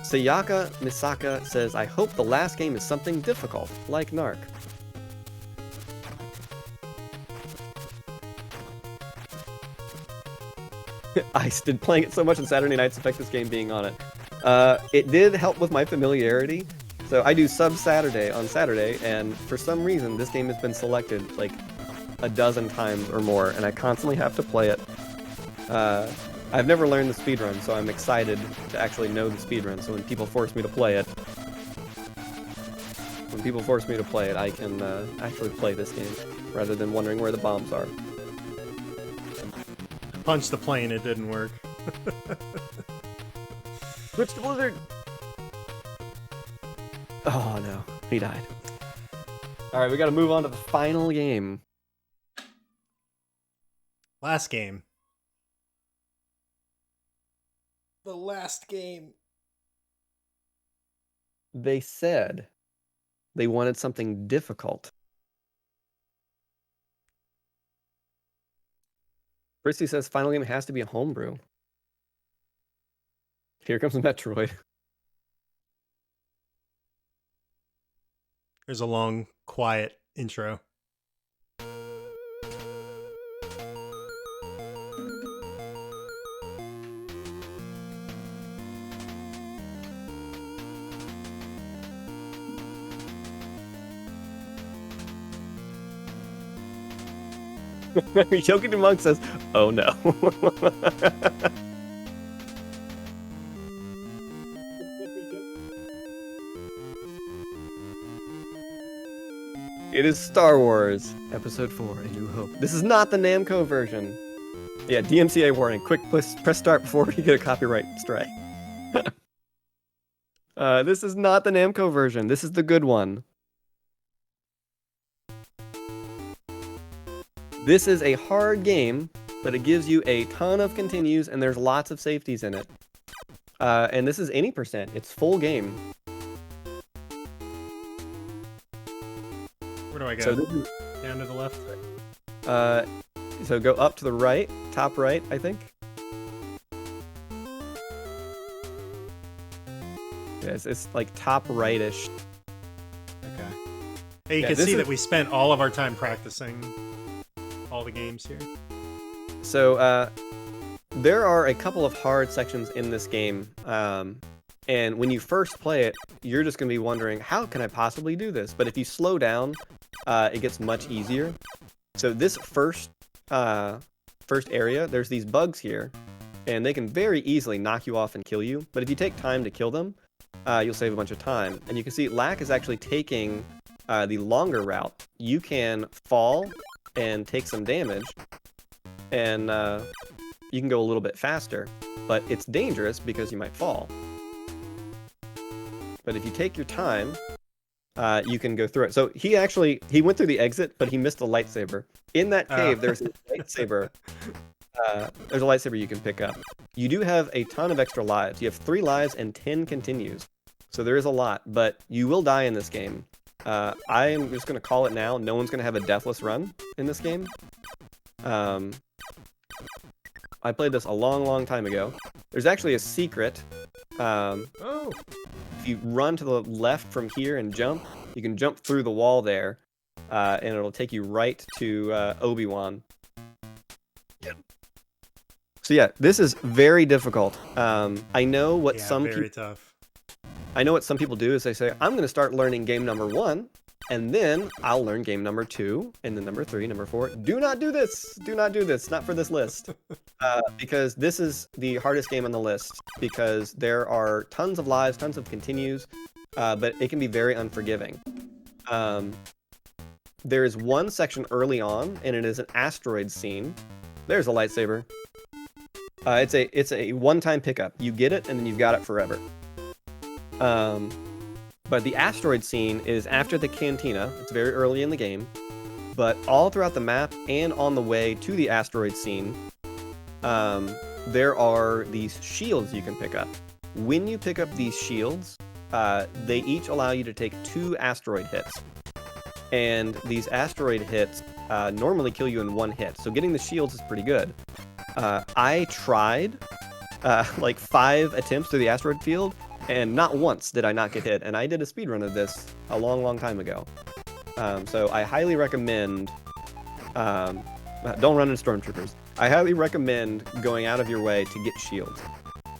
Sayaka Misaka says, I hope the last game is something difficult, like Narc. I did playing it so much on Saturday nights affect this game being on it. It did help with my familiarity. So I do sub Saturday on Saturday, and for some reason this game has been selected like a dozen times or more, and I constantly have to play it. I've never learned the speedrun, so I'm excited to actually know the speedrun, so when people force me to play it, I can actually play this game, rather than wondering where the bombs are. Punched the plane, it didn't work. Switch to Blizzard! Oh no, he died. Alright, we gotta move on to the final game. Last game. The last game. They said they wanted something difficult. Christy says final game has to be a homebrew. Here comes Metroid. There's a long, quiet intro. Yogi Monk says, oh no. It is Star Wars Episode 4, A New Hope. This is not the Namco version. Yeah, DMCA warning. Quick, press start before you get a copyright strike. This is not the Namco version. This is the good one. This is a hard game, but it gives you a ton of continues, and there's lots of safeties in it. And this is any percent. It's full game. Where do I go? So this is, down to the left? so go up to the right, top right, I think. Yes, it's like top right-ish. Okay. Hey, you Yeah, can this see is- that we spent all of our time practicing all the games here. So there are a couple of hard sections in this game, and when you first play it, you're just going to be wondering, how can I possibly do this? But if you slow down, it gets much easier. So this first area, there's these bugs here, and they can very easily knock you off and kill you. But if you take time to kill them, you'll save a bunch of time. And you can see Lack is actually taking the longer route. You can fall and take some damage, and you can go a little bit faster, but it's dangerous because you might fall. But if you take your time, you can go through it. So he went through the exit, but he missed a lightsaber. In that cave, there's a lightsaber. There's a lightsaber you can pick up. You do have a ton of extra lives. You have 3 lives and 10 continues. So there is a lot, but you will die in this game. I am just going to call it now. No one's going to have a deathless run in this game. I played this a long, long time ago. There's actually a secret. Oh! If you run to the left from here and jump, you can jump through the wall there, and it'll take you right to Obi-Wan. So yeah, this is very difficult. I know what very tough. I know what some people do is they say, I'm going to start learning game number 1, and then I'll learn game number 2, and then number 3, number 4. Do not do this. Do not do this. Not for this list. Because this is the hardest game on the list, because there are tons of lives, tons of continues, but it can be very unforgiving. There is one section early on, and it is an asteroid scene. There's a lightsaber. It's a one-time pickup. You get it, and then you've got it forever. But the asteroid scene is after the cantina. It's very early in the game. but all throughout the map and on the way to the asteroid scene, there are these shields you can pick up. When you pick up these shields, they each allow you to take 2 asteroid hits. And these asteroid hits normally kill you in 1 hit, so getting the shields is pretty good. I tried like 5 attempts through the asteroid field, and not once did I not get hit, and I did a speedrun of this a long time ago. So I highly recommend, don't run into stormtroopers. I highly recommend going out of your way to get shields.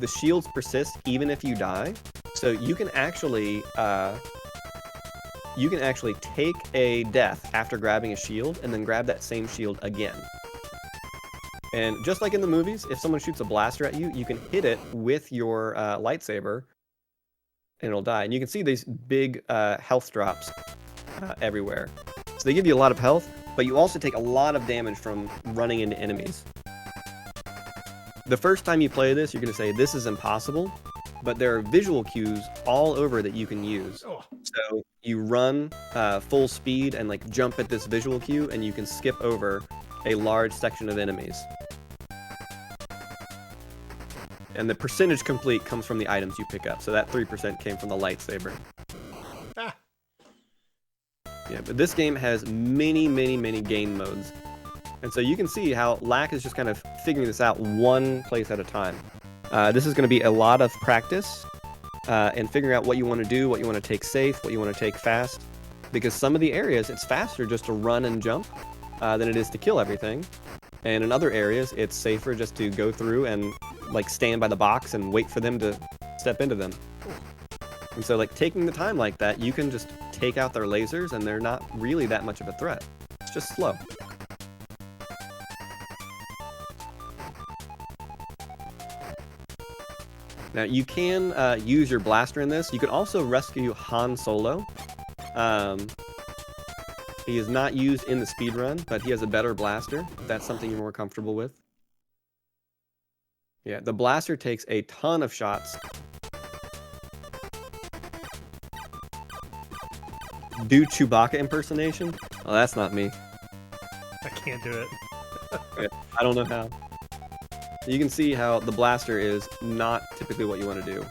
The shields persist even if you die, so you can actually take a death after grabbing a shield and then grab that same shield again. And just like in the movies, if someone shoots a blaster at you, you can hit it with your lightsaber and it'll die. And you can see these big health drops everywhere. So they give you a lot of health, but you also take a lot of damage from running into enemies. The first time you play this, you're going to say, this is impossible, but there are visual cues all over that you can use. So you run full speed and like jump at this visual cue, and you can skip over a large section of enemies. And the percentage complete comes from the items you pick up. So that 3% came from the lightsaber. Ah. Yeah, but this game has many game modes. And so you can see how Lack is just kind of figuring this out one place at a time. This is going to be a lot of practice and figuring out what you want to do, what you want to take safe, what you want to take fast. Because some of the areas, it's faster just to run and jump than it is to kill everything. And in other areas, it's safer just to go through and like stand by the box and wait for them to step into them. And so like taking the time like that, you can just take out their lasers and they're not really that much of a threat. It's just slow. Now you can use your blaster in this. You can also rescue Han Solo. He is not used in the speedrun, but he has a better blaster, if that's something you're more comfortable with. Yeah, the blaster takes a ton of shots. Do Chewbacca impersonation? Oh, that's not me. I can't do it. I don't know how. You can see how the blaster is not typically what you want to do.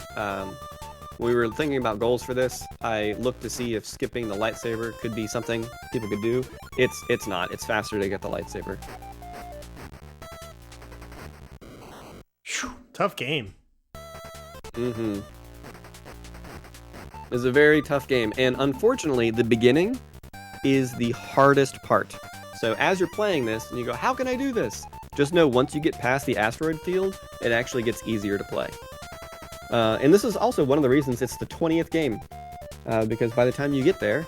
When we were thinking about goals for this, I looked to see if skipping the lightsaber could be something people could do. It's not. It's faster to get the lightsaber. Whew, tough game. Mm-hmm. It's a very tough game, and unfortunately, the beginning is the hardest part. So as you're playing this, and you go, how can I do this? Just know once you get past the asteroid field, it actually gets easier to play. And this is also one of the reasons it's the 20th game, because by the time you get there,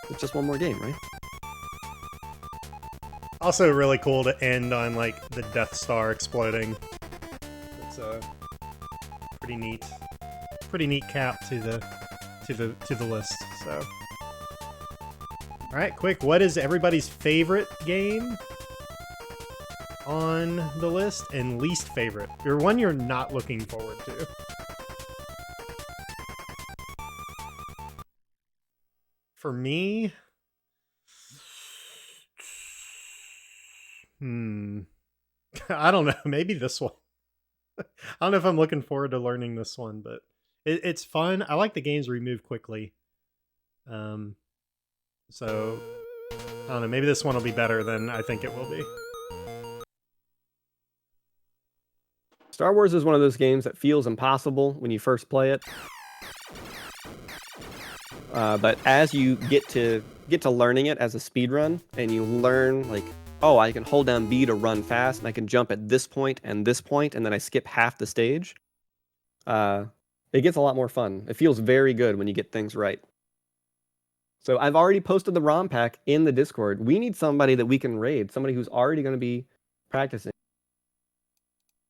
it's just one more game, right? Also really cool to end on like the Death Star exploding. It's pretty neat. Pretty neat cap to the list. So, all right, quick. What is everybody's favorite game on the list and least favorite, or one you're not looking forward to? For me, I don't know. Maybe this one. I don't know if I'm looking forward to learning this one, but it's fun. I like the games where you move quickly. So, I don't know. Maybe this one will be better than I think it will be. Star Wars is one of those games that feels impossible when you first play it. But as you get to learning it as a speedrun, and you learn like, oh, I can hold down B to run fast, and I can jump at this point, and then I skip half the stage. It gets a lot more fun. It feels very good when you get things right. So I've already posted the ROM pack in the Discord. We need somebody that we can raid, somebody who's already going to be practicing.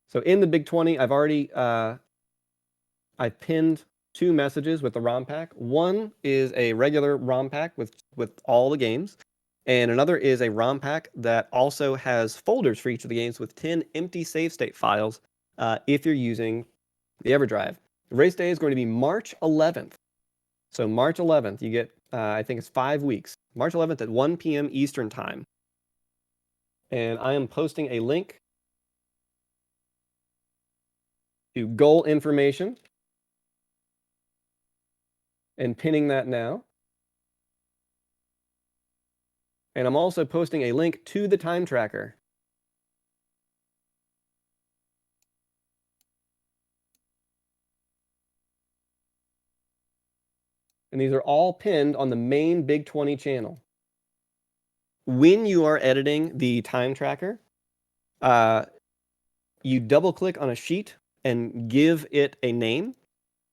So in the Big 20, I've already I've pinned 2 messages with the ROM pack. One is a regular ROM pack with all the games, and another is a ROM pack that also has folders for each of the games with 10 empty save state files if you're using the EverDrive. The race day is going to be March 11th. So March 11th, you get, I think it's 5 weeks. March 11th at 1 p.m. Eastern Time. And I am posting a link to goal information and pinning that now. And I'm also posting a link to the time tracker. And these are all pinned on the main Big 20 channel. When you are editing the time tracker, you double click on a sheet and give it a name.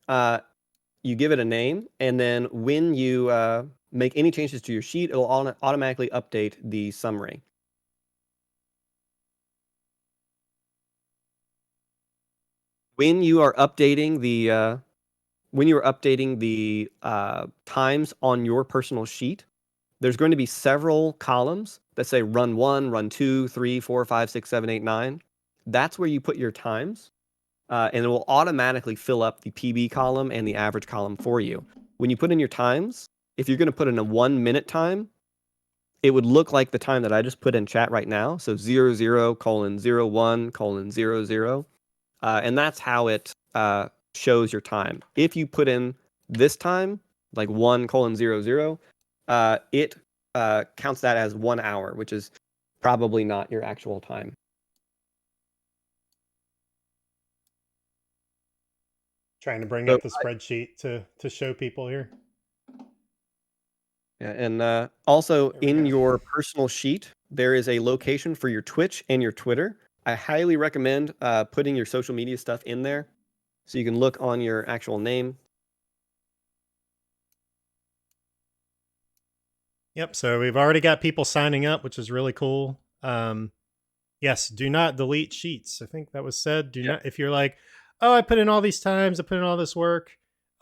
You give it a name, and then when you make any changes to your sheet, it'll automatically update the summary. When you are updating the times on your personal sheet, there's going to be several columns that say run 1, run 2, 3, 4, 5, 6, 7, 8, 9. That's where you put your times, and it will automatically fill up the PB column and the average column for you. When you put in your times, if you're going to put in a 1 minute time, it would look like the time that I just put in chat right now. So 00:01:00. And that's how it shows your time. If you put in this time, like 1:00, it counts that as 1 hour, which is probably not your actual time. Trying to bring up the spreadsheet to show people here. Yeah, and also in your personal sheet, there is a location for your Twitch and your Twitter. I highly recommend putting your social media stuff in there so you can look on your actual name. Yep, so we've already got people signing up, which is really cool. Yes, do not delete sheets. I think that was said. Do not, if you're like, oh, I put in all these times, I put in all this work.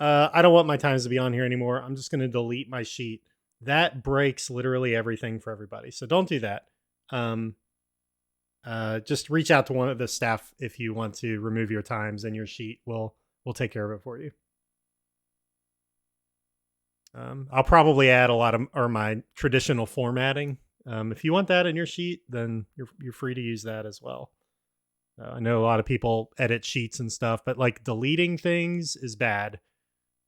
I don't want my times to be on here anymore. I'm just going to delete my sheet. That breaks literally everything for everybody. So don't do that. Just reach out to one of the staff if you want to remove your times, and your sheet will take care of it for you. I'll probably add a lot of my traditional formatting. If you want that in your sheet, then you're free to use that as well. I know a lot of people edit sheets and stuff, but like deleting things is bad.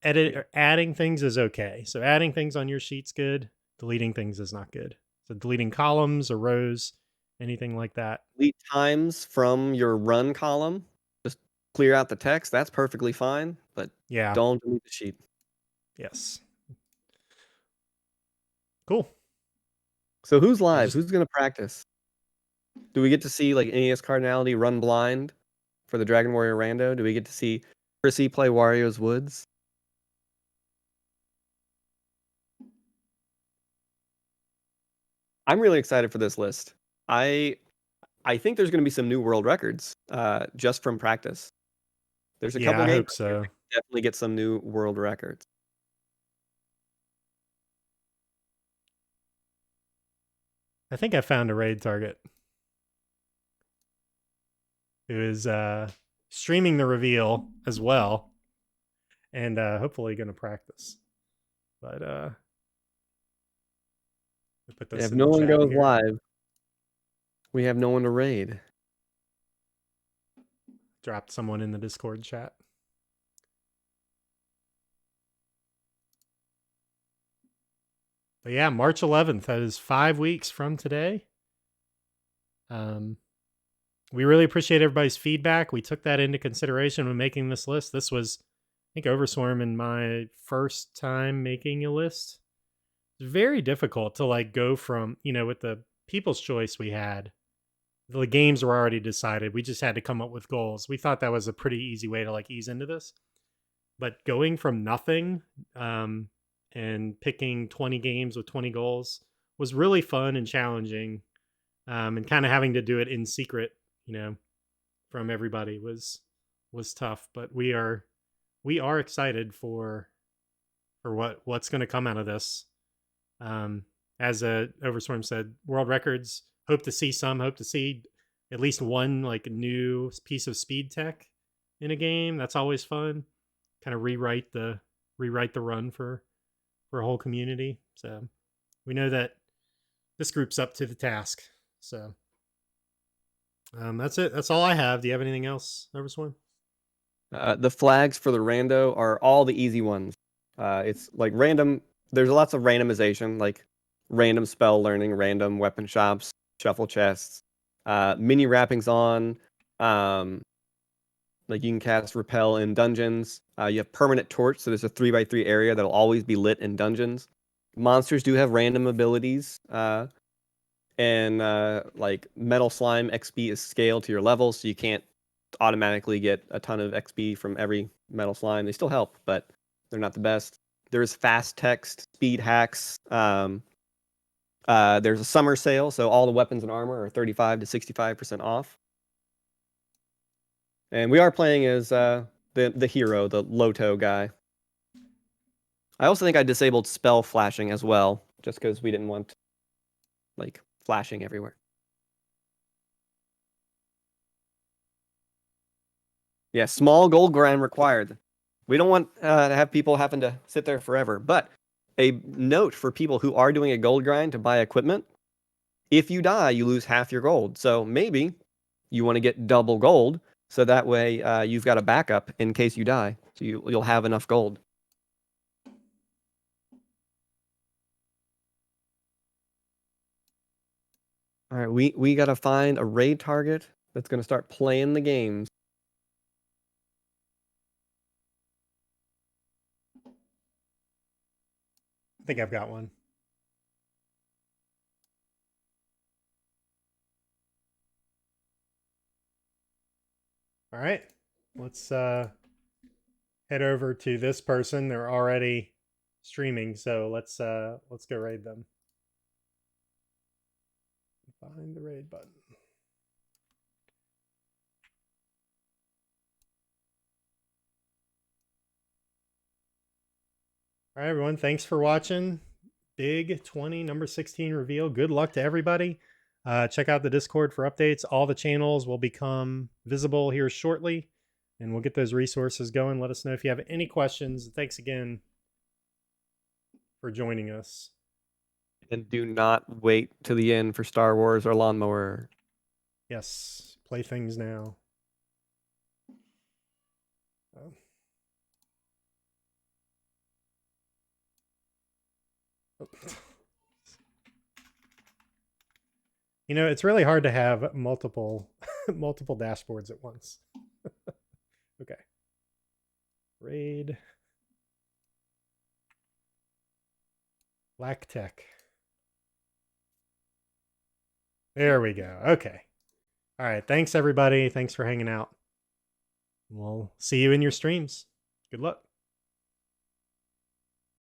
Adding things is okay. So adding things on your sheet's good. Deleting things is not good. So deleting columns or rows, anything like that. Delete times from your run column. Just clear out the text. That's perfectly fine, but yeah, don't delete the sheet. Yes. Cool. So who's live? Who's going to practice? Do we get to see like NES Cardinality run blind for the Dragon Warrior Rando? Do we get to see Chrissy play Wario's Woods? I'm really excited for this list. I think there's going to be some new world records just from practice. There's a couple I games hope so. definitely get some new world records. I think I found a raid target who is streaming the reveal as well, and hopefully going to practice. But put this if no one goes live, we have no one to raid. Dropped someone in the Discord chat. But yeah, March 11th. That is 5 weeks from today. We really appreciate everybody's feedback. We took that into consideration when making this list. This was, I think, Overswarm and my first time making a list. It's very difficult to like go from, with the People's Choice we had, the games were already decided. We just had to come up with goals. We thought that was a pretty easy way to like ease into this. But going from nothing and picking 20 games with 20 goals was really fun and challenging. And kind of having to do it in secret, from everybody was tough. But we are excited for what's going to come out of this. As Overswarm said, world records. Hope to see at least one like new piece of speed tech in a game. That's always fun. Kind of rewrite the rewrite the run for a whole community. So we know that this group's up to the task. So that's it. That's all I have. Do you have anything else, Overswarm? The flags for the rando are all the easy ones. It's like random. There's lots of randomization, like random spell learning, random weapon shops, shuffle chests, mini wrappings on. Like you can cast repel in dungeons. You have permanent torch, so there's a 3x3 area that'll always be lit in dungeons. Monsters do have random abilities, and like metal slime XP is scaled to your level, so you can't automatically get a ton of XP from every metal slime. They still help, but they're not the best. There's fast text, speed hacks. There's a summer sale, so all the weapons and armor are 35 to 65% off. And we are playing as the hero, the Loto guy. I also think I disabled spell flashing as well, just because we didn't want like flashing everywhere. Yeah, small gold grind required. We don't want to have people having to sit there forever. But a note for people who are doing a gold grind to buy equipment: if you die, you lose half your gold. So maybe you want to get double gold, so that way you've got a backup in case you die. So you'll have enough gold. All right, we got to find a raid target that's going to start playing the games. I think I've got one. All right, let's head over to this person. They're already streaming, so let's go raid them. Find the raid button. All right, everyone. Thanks for watching. Big 20 number 16 reveal. Good luck to everybody. Check out the Discord for updates. All the channels will become visible here shortly, and we'll get those resources going. Let us know if you have any questions. Thanks again for joining us. And do not wait to the end for Star Wars or Lawnmower. Yes, play things now. Oh. Oh. You know, it's really hard to have multiple dashboards at once. Okay. Raid. Lactech. There we go. Okay. All right. Thanks, everybody. Thanks for hanging out. We'll see you in your streams. Good luck.